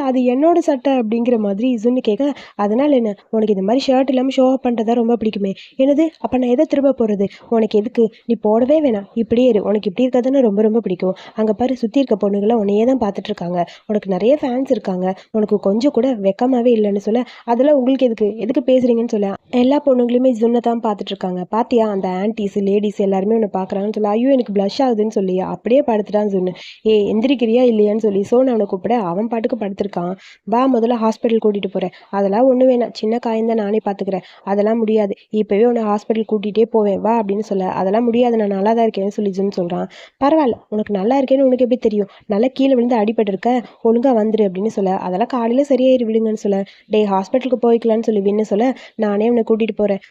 அது என்னோட சட்டை அப்படிங்கிற மாதிரி ஜுன்னு கேட்க, அதனால் என்ன, உனக்கு இந்த மாதிரி ஷர்ட் இல்லாமல் ஷோ அப் பண்ணுறதா ரொம்ப பிடிக்குமே, என்னது அப்போ நான் எதை திரும்ப போகிறது, உனக்கு எதுக்கு, நீ போடவே வேணாம், இப்படியே இரு, உனக்கு இப்படி இருக்கிறதுன்னு ரொம்ப ரொம்ப பிடிக்கும், அங்கே பாரு சுற்றி இருக்க பொண்ணுங்களாம் உன்னையே தான் பார்த்துட்டு இருக்காங்க, உனக்கு நிறைய ஃபேன்ஸ் இருக்காங்க, உனக்கு கொஞ்சம் கூட வெக்கமாகவே இல்லைன்னு சொல்ல, அதெல்லாம் உங்களுக்கு எதுக்கு பேசுகிறீங்கன்னு சொல்ல, எல்லா பொண்ணுங்களையுமே ஜுன்னை தான் பார்த்துட்டு இருக்காங்க, பார்த்தியா அந்த ஆன்டிஸ் லேடிஸ் எல்லாருமே உன்னை பார்க்குறாங்கன்னு சொல்ல, ஐயோ எனக்கு ப்ளஷ் ஆகுதுன்னு சொல்லி அப்படியே படுத்துட்டான்னு சொன்னு. எந்திரிக்கிறியா இல்லையான்னு சொல்லி சோன் அவனை கூப்பிட அவன் பாட்டுக்கு படுத்திருக்கான். வா முதல்ல ஹாஸ்பிட்டல் கூட்டிகிட்டு போகிறேன், அதெல்லாம் ஒன்றும் வேணாம், சின்ன காயந்தான் நானே பார்த்துக்கிறேன், அதெல்லாம் முடியாது, இப்போவே உன்னை ஹாஸ்பிட்டல் கூட்டிகிட்டே போவேன் வா அப்படின்னு சொல்ல, அதெல்லாம் முடியாது, நான் நல்லா தான் இருக்கேன்னு சொல்லி ஜுன் சொல்கிறான். பரவாயில்ல, உனக்கு நல்லா இருக்கேன்னு உனக்கு எப்படி தெரியும், நல்லா கீழே விழுந்து அடிபட்டு இருக்க, ஒழுங்காக வந்துரு அப்படின்னு சொல்ல, அதெல்லாம் காலையில் சரியாயிரு விடுங்கன்னு சொல்ல, டே ஹாஸ்பிட்டலுக்கு போய்க்கலான்னு சொல்லி வின்னு சொல்ல, நானே அவனை கூட்டிகிட்டு போகிறேன்,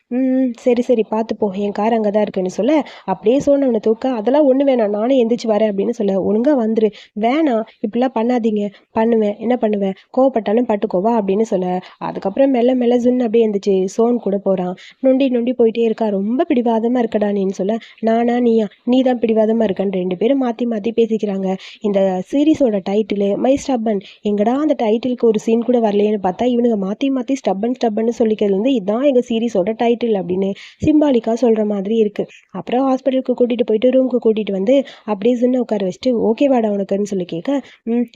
சரி பார்த்துப்போ, என் கார் அங்கே தான் இருக்குன்னு சொல்ல, அப்படியே சோன் அவனை தூக்க, அதெல்லாம் ஒன்றும் வேணாம், நானே எந்திரிச்சு வரேன் அப்படின்னு சொல்ல, ஒழுங்காக வந்துரு, வேணாம் இப்படிலாம் பண்ணாதீங்க, பண்ணுவேன் என்ன பண்ணுவேன், கோவப்பட்டாலும் பட்டுக்கோவா அப்படின்னு சொல்ல, அதுக்கப்புறம் மெல்ல மெல்ல ஜுன் அப்படியே எந்திரிச்சு சோன் கூட போகிறான். நொண்டி நொண்டி போயிட்டே இருக்கா. ரொம்ப பிடிவாதமாக இருக்கடா நீன்னு சொல்ல, நானா நீயா, நீ தான் பிடிவாதமாக இருக்கான்னு 2 பேரும் மாற்றி மாற்றி பேசிக்கிறாங்க. இந்த சீரீஸோட டைட்டிலு மை ஸ்டப்பன். எங்கடா அந்த டைட்டிலுக்கு ஒரு சீன் கூட வரலையேன்னு பார்த்தா இவனுங்க மாற்றி மாற்றி ஸ்டப்பன் ஸ்டப்பன்னு சொல்லிக்கிறது வந்து இதுதான் எங்கள் சீரீஸோட டைட்டில் அப்படின்னு சிம்பாலிக்காக சொல்கிற மாதிரி இருக்குது. அப்புறம் ஹாஸ்பிட்டலுக்கு கூட்டிகிட்டு போயிட்டு ரூமுக்கு கூட்டிகிட்டு வந்து அப்படியே ஜுன்னை உட்கார வச்சுட்டு ஓகேவாடா உனக்குன்னு சொல்லி கேட்க,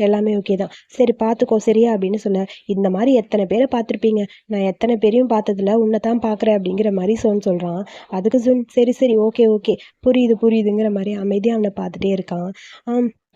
எல்லாமே ஓகே தான், சரி பார்த்துக்கோ சரியா அப்படின்னு சொல்ல, இந்த மாதிரி எத்தனை பேரை பார்த்துருப்பீங்க, நான் எத்தனை பேரையும் பார்த்ததில்ல, உன்னை தான் பார்க்குறேன் அப்படிங்கிற மாதிரி சொல்கிறான். அதுக்கு ஜுன் சரி சரி ஓகே ஓகே புரியுது புரியுதுங்கிற மாதிரி அமைதியாக அவனை பார்த்துட்டே இருக்கான்.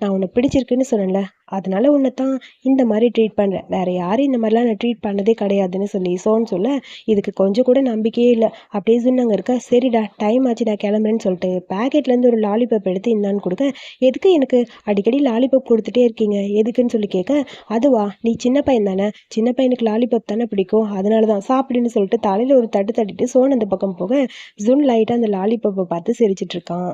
நான் உன்னை பிடிச்சிருக்குன்னு சொன்னேன்ல, அதனால உன்னை தான் இந்த மாதிரி ட்ரீட் பண்ணுறேன், வேறு யாரும் இந்த மாதிரிலாம் நான் ட்ரீட் பண்ணதே கிடையாதுன்னு சொல்லி சொல்ல, இதுக்கு கொஞ்சம் கூட நம்பிக்கையே இல்லை. அப்படியே சொன்னாங்க இருக்க, சரிடா டைம் ஆச்சு நான் கிளம்புறேன்னு சொல்லிட்டு பேக்கெட்லேருந்து ஒரு லாலிபப் எடுத்து இந்தான்னு கொடுக்க, எதுக்கு எனக்கு அடிக்கடி லாலிபப் கொடுத்துட்டே இருக்கீங்க எதுக்குன்னு சொல்லி கேட்க, அதுவா நீ சின்ன பையன் தானே, சின்ன பையனுக்கு லாலிபப் தானே பிடிக்கும், அதனால தான் சாப்பிடுன்னு சொல்லிட்டு தலையில் ஒரு தட்டு தட்டிட்டு சோன் அந்த பக்கம் போக, ஜுன் லைட்டாக அந்த லாலிபப்பை பார்த்து சிரிச்சிட்டு இருக்கான்.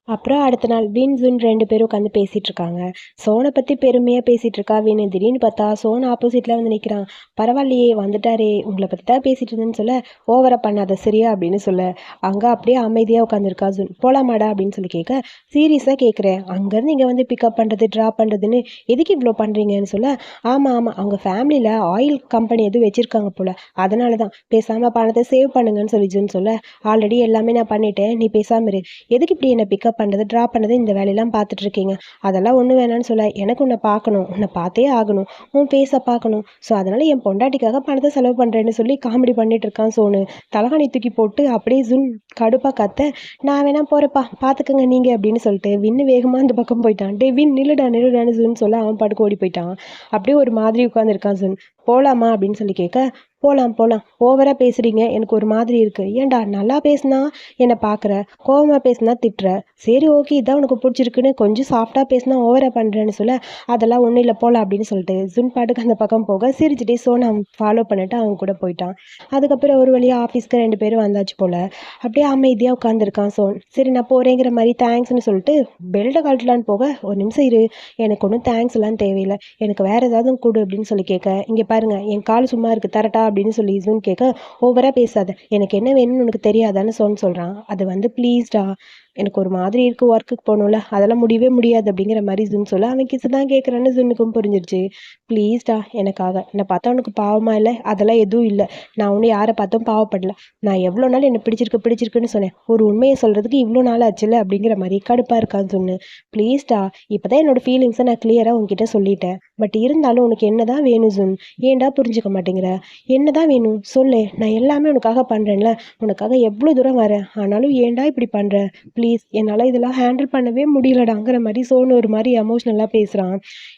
அப்புறம் அடுத்த நாள் வின் ஜுன் 2 பேரும் உட்காந்து பேசிகிட்டு இருக்காங்க. சோனை பற்றி பெருமையாக பேசிகிட்டு இருக்கா வின். திடீர்னு பார்த்தா சோன் ஆப்போசிட்டில் வந்து நிற்கிறான். பரவாயில்லையே வந்துட்டாரே, உங்களை பற்றி தான் பேசிகிட்டு இருந்தேன்னு சொல்ல, ஓவராக பண்ணாத சரியா அப்படின்னு சொல்ல, அங்கே அப்படியே அமைதியாக உட்காந்துருக்கா ஜுன். போலாமாடா அப்படின்னு சொல்லி கேட்க, சீரியஸாக கேட்குறேன், அங்கேருந்து இங்கே வந்து பிக்கப் பண்ணுறது ட்ராப் பண்ணுறதுன்னு எதுக்கு இவ்வளோ பண்ணுறீங்கன்னு சொல்ல, ஆமாம் ஆமாம் அவங்க ஃபேமிலியில் ஆயில் கம்பெனி எதுவும் வச்சுருக்காங்க போல், அதனால தான் பேசாமல் பணத்தை சேவ் பண்ணுங்கன்னு சொல்லி ஜுன் சொல்ல, ஆல்ரெடி எல்லாமே நான் பண்ணிட்டேன், நீ பேசாமல் இரு, எதுக்கு இப்படி என்னை பிக்கப் பண்ணுறது ட்ராப் பண்ணுறது இந்த வேலையெல்லாம் பார்த்துட்டு இருக்கீங்க, அதெல்லாம் ஒன்றும் வேணான்னு சொல்ல, எனக்கு உன்னை பார்க்கணும், உன்னை பார்த்தே ஆகணும், உன் ஃபேஸை பார்க்கணும், ஸோ அதனால் என் பொண்டாட்டிக்காக பணத்தை செலவு பண்ணுறேன்னு சொல்லி காமெடி பண்ணிட்டு இருக்கான் சோனு. தலகாணி தூக்கி போட்டு அப்படியே ஜுன் கடுப்பாக கத்த, நான் வேணா போகிறப்பா பார்த்துக்கங்க நீங்கள் அப்படின்னு சொல்லிட்டு வின்னு வேகமாக அந்த பக்கம் போயிட்டான். டே வின் நில்லுடா நில்லுடான்னு ஜுன் சொல்ல அவன் பாட்டுக்கு ஓடி போயிட்டான். அப்படியே ஒரு மாதிரி உட்காந்துருக்கான் ஜுன். போகலாமா அப்படின்னு சொல்லி கேட்க, போகலாம் போகலாம், ஓவராக பேசுகிறீங்க, எனக்கு ஒரு மாதிரி இருக்குது, ஏன்டா நல்லா பேசுனா என்னை பார்க்குற, கோவமாக பேசுனா திட்டுற, சரி ஓகே இதான் உனக்கு பிடிச்சிருக்குன்னு கொஞ்சம் சாஃப்டாக பேசினா ஓவராக பண்ணுறேன்னு சொல்ல, அதெல்லாம் ஒன்றும் இல்லை போகலாம் அப்படின்னு சொல்லிட்டு ஜுன் பாட்டுக்கு அந்த பக்கம் போக சிரிச்சுட்டே சோனை அவன் ஃபாலோ பண்ணிட்டு அவன் கூட போயிட்டான். அதுக்கப்புறம் ஒரு வழியாக ஆஃபீஸ்க்கு 2 பேரும் வந்தாச்சு போல். அப்படியே அமைதியாக உட்காந்துருக்கான் சோன். சரி நான் போகிறேங்கிற மாதிரி தேங்க்ஸ்னு சொல்லிட்டு பெல்ட்டை கழட்டலான்னு போக, ஒரு நிமிஷம் இரு, எனக்கு ஒன்றும் தேங்க்ஸ் எல்லாம் தேவையில்லை, எனக்கு வேறு ஏதாவது கொடு அப்படின்னு சொல்லி கேட்க, இங்கே பாருங்க என் கால் சும்மா இருக்குது தரட்டா அப்படின்னு சொல்லி ஜுன் கேட்க, ஓவராக பேசாத, எனக்கு என்ன வேணும்னு உனக்கு தெரியாதான்னு சொல்கிறான். அது வந்து ப்ளீஸ்டா, எனக்கு ஒரு மாதிரி இருக்குது, ஒர்க்குக்கு போகணும்ல, அதெல்லாம் முடியவே முடியாது அப்படிங்கிற மாதிரி ஜுன் சொல்ல, அவன் கிசு தான் கேட்குறான்னு ஜுன்னுக்கும் புரிஞ்சிருச்சு. ப்ளீஸ்டா எனக்காக, என்னை பார்த்தா உனக்கு பாவமாக இல்லை, அதெல்லாம் எதுவும் இல்லை, நான் ஒன்றும் யாரை பார்த்தும் பாவப்படல, நான் எவ்வளோ நாள் என்னை பிடிச்சிருக்குன்னு சொன்னேன், ஒரு உண்மையை சொல்கிறதுக்கு இவ்வளோ நாள் ஆச்சுல்ல அப்படிங்கிற மாதிரி கடுப்பாக இருக்கான்னு சொன்னு. ப்ளீஸ்டா இப்போ தான் என்னோடய ஃபீலிங்ஸை நான் கிளியராக உங்ககிட்ட சொல்லிட்டேன், பட் இருந்தாலும் உனக்கு என்ன தான் வேணும் ஜுன், ஏன்டா புரிஞ்சுக்க மாட்டேங்கிற, என்ன தான் வேணும் சொல்லு, நான் எல்லாமே உனக்காக பண்ணுறேன்ல, உனக்காக எவ்வளோ தூரம் வரேன், ஆனாலும் ஏன்டா இப்படி பண்ணுற, ப்ளீஸ் என்னால் இதெல்லாம் ஹேண்டில் பண்ணவே முடியலடாங்கிற மாதிரி சோனு ஒரு மாதிரி எமோஷ்னலாக பேசுகிறான்.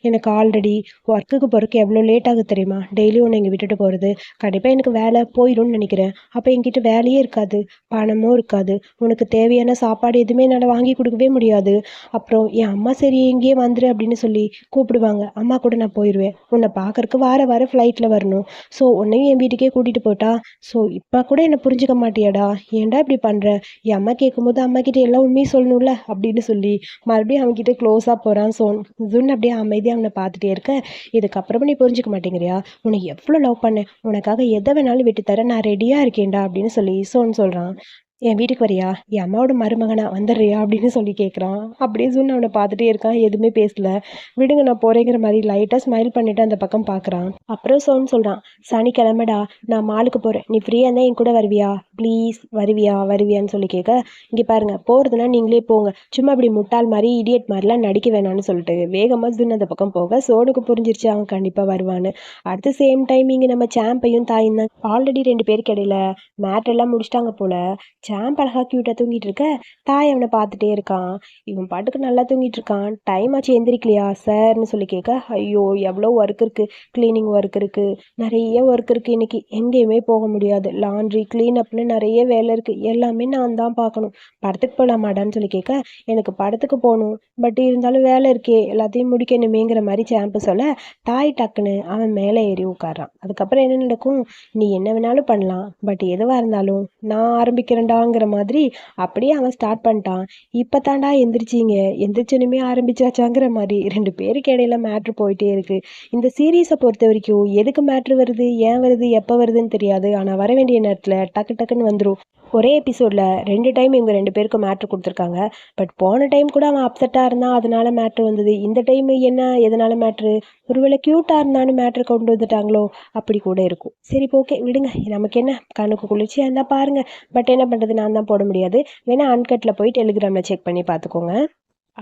எனக்கு ஆல்ரெடி ஒர்க்குக்கு போகிறதுக்கு எவ்வளோ லேட் ஆகுது தெரியுமா, டெய்லி ஒன்று இங்கே விட்டுட்டு போகிறது, கண்டிப்பாக எனக்கு வேலை போயிடும்னு நினைக்கிறேன், அப்போ என்கிட்ட வேலையே இருக்காது, பணமும் இருக்காது, உனக்கு தேவையான சாப்பாடு எதுவுமே என்னால் வாங்கி கொடுக்கவே முடியாது, அப்புறம் என் அம்மா சரி எங்கேயே வந்துரு அப்படின்னு சொல்லி கூப்பிடுவாங்க, அம்மா கூட நான் போயிடுவேன், உன்னை பார்க்கறக்கு வார ஃப்ளைட்டில் வரணும், ஸோ உன்னையும் என் வீட்டுக்கே கூட்டிகிட்டு போட்டா, ஸோ இப்போ கூட என்னை புரிஞ்சுக்க மாட்டியாடா, ஏன்டா இப்படி பண்ணுற, என் அம்மா கேட்கும்போது அம்மா கிட்ட எல்லாம் உண்மையை சொல்லணும்ல அப்படின்னு சொல்லி மறுபடியும் அவன்கிட்ட க்ளோஸாக போகிறான் சோன். ஜுன் அப்படியே அமைதியாக அவனை பார்த்துட்டே இருக்க, இதுக்கப்புறமா நீ புரிஞ்சுக்க மாட்டேங்கிறியா, உன்னை எவ்வளோ லவ் பண்ணேன், உனக்காக எதை வேணாலும் விட்டு தர நான் ரெடியாக இருக்கேன்டா அப்படின்னு சொல்லி சோன் சொல்கிறான். என் வீட்டுக்கு வரியா, என் அம்மாவோட மருமகனா வந்துடுறியா அப்படின்னு சொல்லி கேட்குறான். அப்படியே ஜுன் அவனை பார்த்துட்டே இருக்கான், எதுவுமே பேசல. விடுங்க நான் போகிறேங்கிற மாதிரி லைட்டாக ஸ்மைல் பண்ணிவிட்டு அந்த பக்கம் பார்க்குறான். அப்புறம் சோன் சொல்கிறான், சனிக்கிழமைடா நான் மாலுக்கு போகிறேன், நீ ஃப்ரீயாக இருந்தால் என் கூட வருவியா, ப்ளீஸ் வருவியான்னு சொல்லி கேட்க, இங்கே பாருங்கள் போகிறதுனா நீங்களே போங்க, சும்மா இப்படி முட்டாள் மாதிரி இடியட் மாதிரிலாம் நடிக்க வேணான்னு சொல்லிட்டு வேகமாக ஜுன் அந்த பக்கம் போக சோனுக்கு புரிஞ்சிருச்சு அவன் கண்டிப்பாக வருவான்னு. அடுத்த சேம் டைம் இங்கே நம்ம சாம்பையும் தாயும் தான் ஆல்ரெடி 2 பேருக்கு இடையில மேட்டெல்லாம் முடிச்சிட்டாங்க போல். சாம்ப் அழகாக க்யூட்டாக தூங்கிட்டு இருக்க, தாய் அவனை பார்த்துட்டே இருக்கான். இவன் பாட்டுக்கு நல்லா தூங்கிட்டு இருக்கான். டைம் ஆச்சு எந்திரிக்கலையா சார்னு சொல்லி கேட்க, ஐயோ எவ்வளோ ஒர்க் இருக்குது, க்ளீனிங் ஒர்க் இருக்குது, நிறைய ஒர்க் இருக்குது, இன்றைக்கி எங்கேயுமே போக முடியாது, லாண்ட்ரி க்ளீனப்னு நிறைய வேலை இருக்குது, எல்லாமே நான் தான் பார்க்கணும், படத்துக்கு போகலாமாடான்னு சொல்லி கேட்க, எனக்கு படத்துக்கு போகணும், பட் இருந்தாலும் வேலை இருக்கே எல்லாத்தையும் முடிக்கணுமேங்கிற மாதிரி சாம்பு சொல்ல, தாய் டக்குன்னு அவன் மேலே ஏறி உட்காரான். அதுக்கப்புறம் என்ன நடக்கும், நீ என்ன வேணாலும் பண்ணலாம், பட் எதுவாக இருந்தாலும் நான் ஆரம்பிக்கிறேன்டா வாங்குற மாதிரி அப்படியே அவன் ஸ்டார்ட் பண்ணிட்டான். இப்போ தாண்டா எந்திரிச்சிங்க, எந்திரிச்சனுமே ஆரம்பிச்சாச்சாங்கிற மாதிரி 2 பேருக்கு இடையில மேட்ரு போயிட்டே இருக்கு. இந்த சீரீஸை பொறுத்த வரைக்கும் எதுக்கு மேட்ரு வருது, ஏன் வருது, எப்போ வருதுன்னு தெரியாது. ஆனால் வர வேண்டிய நேரத்தில் டக்கு டக்குன்னு வந்துடும். ஒரே எபிசோடில் 2 டைம் இவங்க 2 பேருக்கும் மேட்ரு கொடுத்துருக்காங்க. பட் போன டைம் கூட அவன் அப்செட்டாக இருந்தான், அதனால மேட்ரு வந்தது. இந்த டைம் என்ன எதனால மேட்ரு, ஒருவேளை க்யூட்டாக இருந்தான்னு மேட்ரு கொண்டு வந்துட்டாங்களோ, அப்படி கூட இருக்கும். சரி ஓகே விடுங்க, நமக்கு என்ன, கண்ணுக்கு குளிர்ச்சியாக இருந்தால் பாருங்கள். பட் என்ன பண்ணுறது, நான் தான் போட முடியாது. வேணால் அன்கட்டில் போய் டெலிகிராமில் செக் பண்ணி பார்த்துக்கோங்க.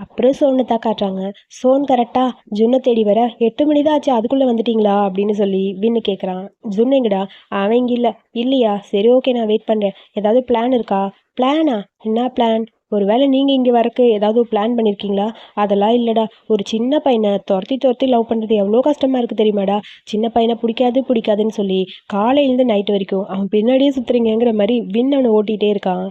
அப்புறம் சோனு தான் காட்டுறாங்க. சோன் கரெக்டாக ஜுன்னை தேடி வர 8 மணி தான் ஆச்சு, அதுக்குள்ளே வந்துட்டீங்களா அப்படின்னு சொல்லி வின்னு கேட்குறான். ஜுன் எங்கடா? அவன் இங்கே இல்லை. இல்லையா, சரி ஓகே நான் வெயிட் பண்ணுறேன். ஏதாவது பிளான் இருக்கா? பிளானா? என்ன பிளான்? ஒரு வேளை நீங்கள் இங்கே வரக்கு ஏதாவது பிளான் பண்ணியிருக்கீங்களா? அதெல்லாம் இல்லைடா. ஒரு சின்ன பையனை துரத்தி துரத்தி லவ் பண்ணுறது எவ்வளோ கஷ்டமாக இருக்குது தெரியுமாடா. சின்ன பையனை பிடிக்காதுன்னு சொல்லி காலையிலேருந்து நைட்டு வரைக்கும் அவன் பின்னாடியே சுற்றுறீங்கிற மாதிரி வின் அவனை ஓட்டிகிட்டே இருக்கான்.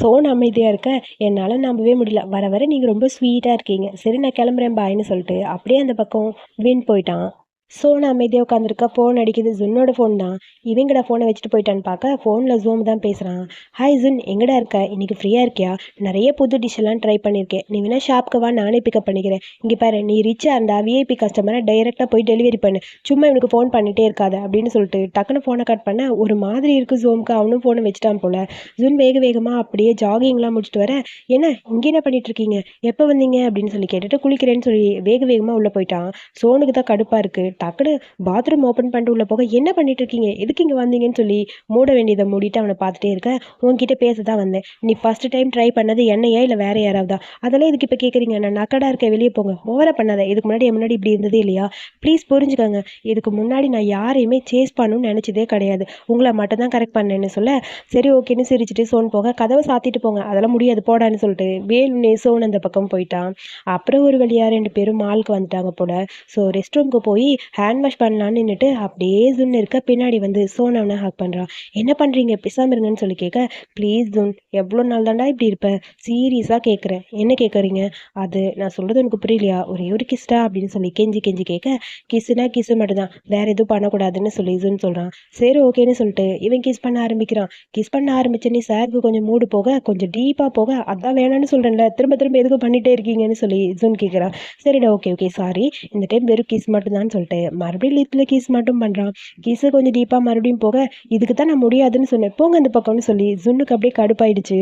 சோன் அமைதியாக இருக்க என்னால் நம்பவே முடியல. வர வர நீங்கள் ரொம்ப ஸ்வீட்டாக இருக்கீங்க. சரி நான் கிளம்புறேன் பாய்ன்னு சொல்லிட்டு அப்படியே அந்த பக்கம் வின் போயிட்டான். சோனு அமைதியாக உட்காந்துருக்கா. ஃபோன் அடிக்குது. ஜுன்னோட ஃபோன் தான். இவங்கடா ஃபோனை வச்சுட்டு போயிட்டான்னு பார்க்க ஃபோனில் ஜூம் தான் பேசுகிறான். ஹாய் ஜுன், எங்கடா இருக்க? இன்னைக்கு ஃப்ரீயாக இருக்கியா? நிறைய புது டிஷ்ஷெல்லாம் ட்ரை பண்ணியிருக்கேன். நீ வேணா ஷாப்க்கு வா, நானே பிக்கப் பண்ணிக்கிறேன். இங்கே பாரு, நீ ரிச்சாக இருந்தா விஐபி கஸ்டமரை டைரெக்டாக போய் டெலிவரி பண்ணு. சும்மா இவனுக்கு ஃபோன் பண்ணிகிட்டே இருக்காத அப்படின்னு சொல்லிட்டு டக்குன்னு ஃபோனை கட் பண்ண ஒரு மாதிரி இருக்குது ஜூமுக்கு. அவனும் ஃபோனை வச்சுட்டான் போல. ஜுன் வேகமாக அப்படியே ஜாகிங்லாம் முடிச்சுட்டு வர, என்ன இங்கே என்ன பண்ணிட்டு இருக்கீங்க, எப்போ வந்தீங்க அப்படின்னு சொல்லி கேட்டுட்டு குளிக்கிறேன்னு சொல்லி வேகமாக உள்ளே போயிட்டான். சோனுக்கு தான் கடுப்பாக இருக்குது. டக்குனு பாத்ரூம் ஓப்பன் பண்ணிட்டு உள்ள போக, என்ன பண்ணிட்டு இருக்கீங்க, எதுக்கு இங்கே வந்தீங்கன்னு சொல்லி மூட வேண்டியதை மூடிட்டு அவனை பார்த்துட்டே இருக்க. உன்கிட்ட பேச தான் வந்தேன். நீ ஃபர்ஸ்ட் டைம் ட்ரை பண்ணது என்னையா இல்லை வேற யாராவதா? அதெல்லாம் இதுக்கு இப்போ கேட்குறீங்க? நான் நக்கடா இருக்க, வெளியே போங்க. ஓவரா பண்ணாத. இதுக்கு முன்னாடி என் முன்னாடி இப்படி இருந்ததே இல்லையா? ப்ளீஸ் புரிஞ்சுக்கோங்க. இதுக்கு முன்னாடி நான் யாரையுமே சேஸ் பண்ணணும்னு நினச்சதே கிடையாது. உங்களை மட்டும் தான் கரெக்ட் பண்ணேன்னு சொல்ல, சரி ஓகேன்னு சிரிச்சுட்டு சோன் போக, கதவை சாத்திட்டு போங்க, அதெல்லாம் முடியாது போடான்னு சொல்லிட்டு வேலுனே சோன் அந்த பக்கம் போயிட்டான். அப்புறம் ஒரு வழியாக 2 பேரும் மாலுக்கு வந்துட்டாங்க போல. ஸோ ரெஸ்ட் ரூம்க்கு போய் ஹேண்ட் வாஷ் பண்ணலான்னு நின்றுட்டு அப்படியே ஜுன் இருக்க பின்னாடி வந்து சோன் அவனை ஹக் பண்ணுறான். என்ன பண்ணுறீங்க, பேசாமல் இருங்கன்னு சொல்லி கேட்க, ப்ளீஸ் ஜுன், எவ்வளோ நாள் தாண்டா இப்படி இருப்பேன், சீரியஸாக கேட்குறேன், என்ன கேட்குறீங்க? அது நான் சொல்கிறது எனக்கு புரியலையா, ஒரே ஒரு கிஸ்டா அப்படின்னு சொல்லி கெஞ்சி கேட்க, கிஸ்ஸுனா கிஸ்ஸு மட்டும்தான், வேறு எதுவும் பண்ணக்கூடாதுன்னு சொல்லி ஜுன் சொல்கிறான். சரி ஓகேன்னு சொல்லிட்டு இவன் கிஸ் பண்ண ஆரம்பிக்கிறான். கிஸ் பண்ண ஆரம்பிச்சோன்னே சாருக்கு கொஞ்சம் மூடு போக, கொஞ்சம் டீப்பாக போக, அதான் வேணான்னு சொல்கிறேன்ல, திரும்ப திரும்ப எதுக்கும் பண்ணிகிட்டே இருக்கீங்கன்னு சொல்லி ஜுன் கேட்குறான். சரிடா ஓகே சாரி, இந்த டைம் வெறும் கிஸ் மட்டும்தான் சொல்லிட்டு மறுபடியும் லிப்ல கிஸ் மட்டும் பண்ணுறான். கிஸ்ஸு கொஞ்சம் டீப்பாக மறுபடியும் போக, இதுக்கு தான் நான் முடியாதுன்னு சொன்னேன், போங்க அந்த பக்கம்னு சொல்லி ஜுன்னுக்கு அப்படியே கடுப்பாயிடுச்சு.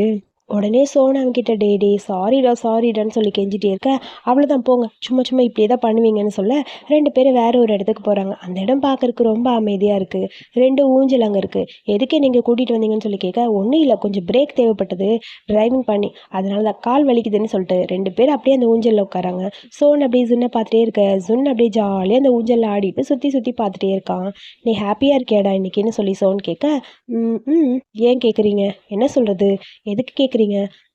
உடனே சோனு அவன்கிட்ட டே சாரிடான்னு சொல்லி கெஞ்சிட்டே இருக்க, அவ்வளோதான் போங்க, சும்மா இப்படியே தான் பண்ணுவீங்கன்னு சொல்ல 2 பேரும் வேற ஒரு இடத்துக்கு போகிறாங்க. அந்த இடம் பார்க்கறதுக்கு ரொம்ப அமைதியாக இருக்குது. 2 ஊஞ்சல் அங்கே இருக்குது. எதுக்கு நீங்கள் கூட்டிகிட்டு வந்தீங்கன்னு சொல்லி கேட்க, ஒன்றும் இல்லை, கொஞ்சம் பிரேக் தேவைப்பட்டது டிரைவிங் பண்ணி, அதனால தான் கால் வலிக்குதுன்னு சொல்லிட்டு 2 பேரும் அப்படியே அந்த ஊஞ்சலில் உட்காராங்க. சோன் அப்படியே ஜுன்னை பார்த்துட்டே இருக்க, ஜுன் அப்படியே ஜாலியாக அந்த ஊஞ்சலில் ஆடிட்டு சுற்றி பார்த்துட்டே இருக்கான். நீ ஹாப்பியாக இருக்கியாடா இன்னைக்குன்னு சொல்லி சோன் கேட்க, ம் ஏன் கேட்குறீங்க, என்ன சொல்கிறது, எதுக்கு கேட்குறீங்க,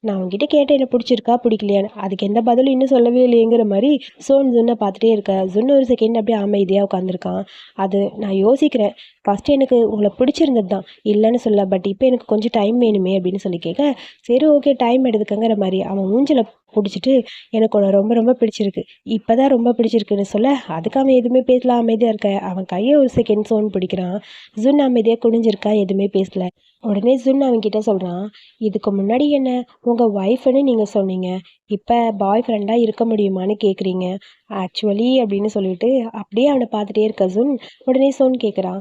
நான் உங்ககிட்ட கேட்டேன் என்ன பிடிச்சிருக்கா பிடிக்கலையான்னு, அதுக்கு எந்த பதிலும் இன்னும் சொல்லவே இல்லைங்கிற மாதிரி சோன் ஜுன்னை பார்த்துட்டே இருக்க. ஜுன் ஒரு செகண்ட் அப்படியே அமைதியாக உட்காந்துருக்கான். அது நான் யோசிக்கிறேன், ஃபஸ்ட்டு எனக்கு உங்களை பிடிச்சிருந்தது தான், இல்லைன்னு சொல்ல, பட் இப்போ எனக்கு கொஞ்சம் டைம் வேணுமே அப்படின்னு சொல்லி கேட்க, சரி ஓகே டைம் எடுத்துக்கங்கிற மாதிரி அவன் மூஞ்சில் பிடிச்சிட்டு, எனக்கு உன்னை ரொம்ப ரொம்ப பிடிச்சிருக்கு, இப்போ தான் ரொம்ப பிடிச்சிருக்குன்னு சொல்ல, அதுக்கு அவன் எதுவுமே பேசலாம், அமைதியாக இருக்க. அவன் கையை ஒரு செகண்ட் சோன் பிடிக்கிறான். ஜுன் அமைதியாக குனிஞ்சிருக்கா, எதுவுமே பேசல. உடனே ஜுன் அவன்கிட்ட சொல்கிறான், இதுக்கு முன்னாடி என்ன உங்கள் ஒய்ஃப்னு நீங்கள் சொன்னீங்க, இப்போ பாய் ஃப்ரெண்டாக இருக்க முடியுமான்னு கேட்குறீங்க ஆக்சுவலி அப்படின்னு சொல்லிட்டு அப்படியே அவனை பார்த்துட்டே இருக்க ஜுன். உடனே சோன் கேட்குறான்,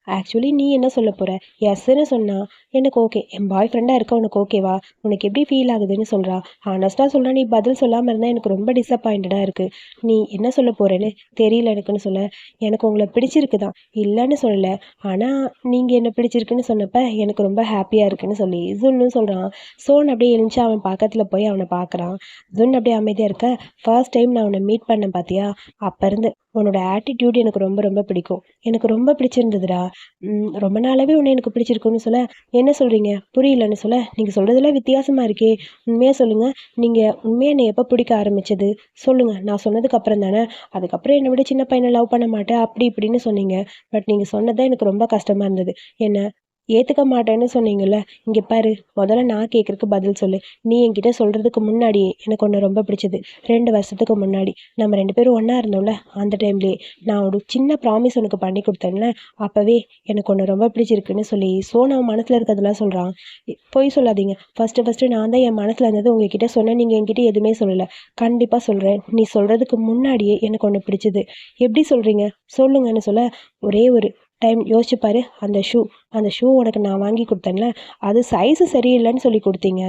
ஆக்சுவலி நீ என்ன சொல்ல போகிற, எஸ்ன்னு சொன்னா எனக்கு ஓகே, என் பாய் ஃப்ரெண்டாக இருக்க உனக்கு ஓகேவா, உனக்கு எப்படி ஃபீல் ஆகுதுன்னு சொல்கிறா. ஹானஸ்ட்டாக சொல்கிறா, நீ பதில் சொல்லாமல் இருந்தால் எனக்கு ரொம்ப டிசப்பாயிண்டடாக இருக்குது, நீ என்ன சொல்ல போகிறேன்னு தெரியல எனக்குன்னு சொல்ல, எனக்கு உங்களை பிடிச்சிருக்கு தான், இல்லைன்னு சொல்லலை, ஆனால் நீங்கள் என்ன பிடிச்சிருக்குன்னு சொன்னப்ப எனக்கு ரொம்ப ஹாப்பியாக இருக்குன்னு சொல்லி ஜுன்னு சொல்கிறான். சோன் அப்படியே எழுந்துச்சு அவன் பக்கத்தில் போய் அவனை பார்க்குறான். ஜுன் அப்படியே அமைதியாக இருக்க, ஃபர்ஸ்ட் டைம் நான் உன்னை மீட் பண்ணேன் பார்த்தியா, அப்போ இருந்து உன்னோட ஆட்டிடியூட் எனக்கு ரொம்ப ரொம்ப பிடிக்கும், எனக்கு ரொம்ப பிடிச்சிருந்ததுடா, ரொம்ப நாளாகவே உன்னை எனக்கு பிடிச்சிருக்குன்னு சொல்ல, என்ன சொல்கிறீங்க புரியலன்னு சொல்ல, நீங்கள் சொல்கிறதெல்லாம் வித்தியாசமாக இருக்கே, உண்மையாக சொல்லுங்கள், நீங்கள் உண்மையாக என்னை எப்போ பிடிக்க ஆரம்பிச்சது சொல்லுங்கள், நான் சொன்னதுக்கு அப்புறம் தானே, அதுக்கப்புறம் என்னை விட சின்ன பையனை லவ் பண்ண மாட்டேன் அப்படி இப்படின்னு சொன்னீங்க, பட் நீங்கள் சொன்னதான் எனக்கு ரொம்ப கஷ்டமாக இருந்தது, என்ன ஏற்றுக்க மாட்டேன்னு சொன்னீங்கல்ல, இங்கே பாரு, முதல்ல நான் கேட்குறக்கு பதில் சொல்லு. நீ என்கிட்ட சொல்கிறதுக்கு முன்னாடியே எனக்கு ஒன்று ரொம்ப பிடிச்சது. 2 வருஷத்துக்கு முன்னாடி நம்ம 2 பேரும் ஒன்றா இருந்தோம்ல, அந்த டைம்லேயே நான் ஒரு சின்ன ப்ராமிஸ் உனக்கு பண்ணி கொடுத்தேன்ல, அப்போவே எனக்கு ஒன்று ரொம்ப பிடிச்சிருக்குன்னு சொல்லி சோனா மனசில் இருக்கிறதெல்லாம் சொல்கிறான். பொய் சொல்லாதீங்க. ஃபஸ்ட்டு நான் தான் என் மனசில் இருந்தது உங்ககிட்ட சொன்னேன். நீங்கள் என்கிட்ட எதுவுமே சொல்லலை. கண்டிப்பாக சொல்கிறேன். நீ சொல்கிறதுக்கு முன்னாடியே எனக்கு ஒன்று பிடிச்சது. எப்படி சொல்கிறீங்க சொல்லுங்கன்னு சொல்ல, ஒரே ஒரு டைம் யோசிச்சு பாரு. அந்த ஷூ உனக்கு நான் வாங்கி கொடுத்தேன்ல, அது சைஸு சரியில்லைன்னு சொல்லி கொடுத்தீங்க.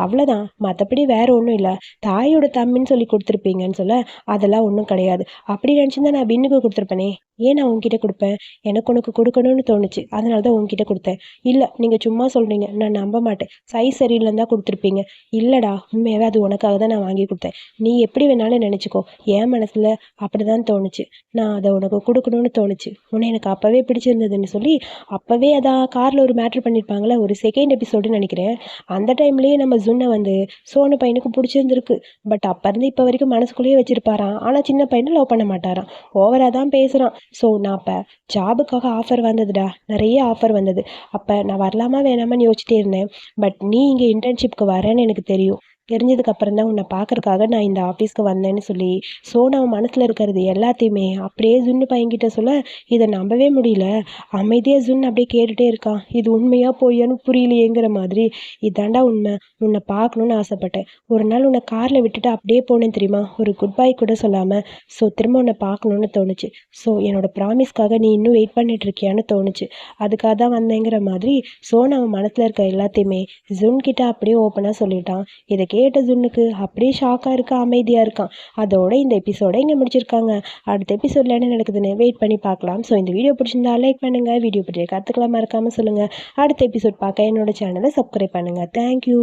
அவ்வளோதான், மற்றபடி வேறு ஒன்றும் இல்லை. தாயோட தம்பின்னு சொல்லி கொடுத்துருப்பீங்கன்னு சொல்ல, அதெல்லாம் ஒன்றும் கிடையாது. அப்படி நினச்சிருந்தா நான் பின்னுக்கு கொடுத்துருப்பேனே. ஏன் நான் உன்கிட்ட கொடுப்பேன்? எனக்கு உனக்கு கொடுக்கணும்னு தோணுச்சு, அதனால தான் உன்கிட்ட கொடுத்தேன். இல்லை, நீங்கள் சும்மா சொல்கிறீங்க, நான் நம்ப மாட்டேன். சைஸ் சரியில்லைன்னு தான் கொடுத்துருப்பீங்க. இல்லைடா, உண்மையாகவே அது உனக்காக தான் நான் வாங்கி கொடுத்தேன். நீ எப்படி வேணாலும் நினச்சிக்கோ, என் மனசில் அப்படி தான் தோணுச்சு. நான் அதை உனக்கு கொடுக்கணும்னு தோணுச்சு. உன்னை எனக்கு அப்போவே பிடிச்சிருந்ததுன்னு சொல்லி, அப்போவே அதான் காரில் ஒரு மேட்ரு பண்ணியிருப்பாங்களே, ஒரு செகண்ட் எபிசோடுன்னு நினைக்கிறேன். அந்த டைம்லேயே நம்ம ஜுன்னை வந்து சோனு பையனுக்கு பிடிச்சிருந்துருக்கு. பட் அப்போ இருந்து இப்போ வரைக்கும் மனசுக்குள்ளேயே வச்சுருப்பாராம். ஆனால் சின்ன பையனை லவ் பண்ண மாட்டாராம். ஓவராக தான் பேசுகிறான். ஸோ நான் அப்போ ஜாபுக்காக ஆஃபர் வந்ததுடா, நிறைய ஆஃபர் வந்தது. அப்போ நான் வரலாமா வேணாமான்னு யோசிச்சிட்டே இருந்தேன். பட் நீ இங்கே இன்டர்ன்ஷிப்க்கு வரேன்னு எனக்கு தெரியும். தெரிஞ்சதுக்கப்புறம் தான் உன்னை பார்க்கறக்காக நான் இந்த ஆஃபீஸ்க்கு வந்தேன்னு சொல்லி சோனா மனசில் இருக்கிறது எல்லாத்தையுமே அப்படியே ஜுன்னு பையன்கிட்ட சொல்ல, இதை நம்பவே முடியல. அமைதியாக ஜுன் அப்படியே கேட்டுகிட்டே இருக்கான். இது உண்மையாக பொய்யான்னு புரியலையேங்கிற மாதிரி. இதாண்டா உண்மை, உன்னை பார்க்கணுன்னு ஆசைப்பட்டேன். ஒரு நாள் உன்னை காரில் விட்டுட்டு அப்படியே போனேன் தெரியுமா, ஒரு குட் பை கூட சொல்லாமல். ஸோ திரும்ப உன்னை பார்க்கணுன்னு தோணுச்சு. ஸோ என்னோடய ப்ராமிஸ்க்காக நீ இன்னும் வெயிட் பண்ணிட்டு இருக்கியான்னு தோணுச்சு. அதுக்காக தான் வந்தேங்கிற மாதிரி சோனா அவன் மனசில் இருக்க எல்லாத்தையுமே ஜுன் கிட்ட அப்படியே ஓப்பனாக சொல்லிட்டான். இதை கேட்ட ஜுன்னுக்கு அப்படியே ஷாக்காக இருக்கா, அமைதியாக இருக்கான். அதோட இந்த எபிசோட இங்கே முடிச்சிருக்காங்க. அடுத்த எபிசோடில் என்ன நடக்குதுன்னு வெயிட் பண்ணி பார்க்கலாம். ஸோ இந்த வீடியோ பிடிச்சிருந்தா லைக் பண்ணுங்கள். வீடியோ பற்றிய கற்றுக்கலாம் மறக்காமல் சொல்லுங்கள். அடுத்த எபிசோட் பார்க்க என்னோட சேனலை சப்ஸ்கிரைப் பண்ணுங்கள். தேங்க்யூ.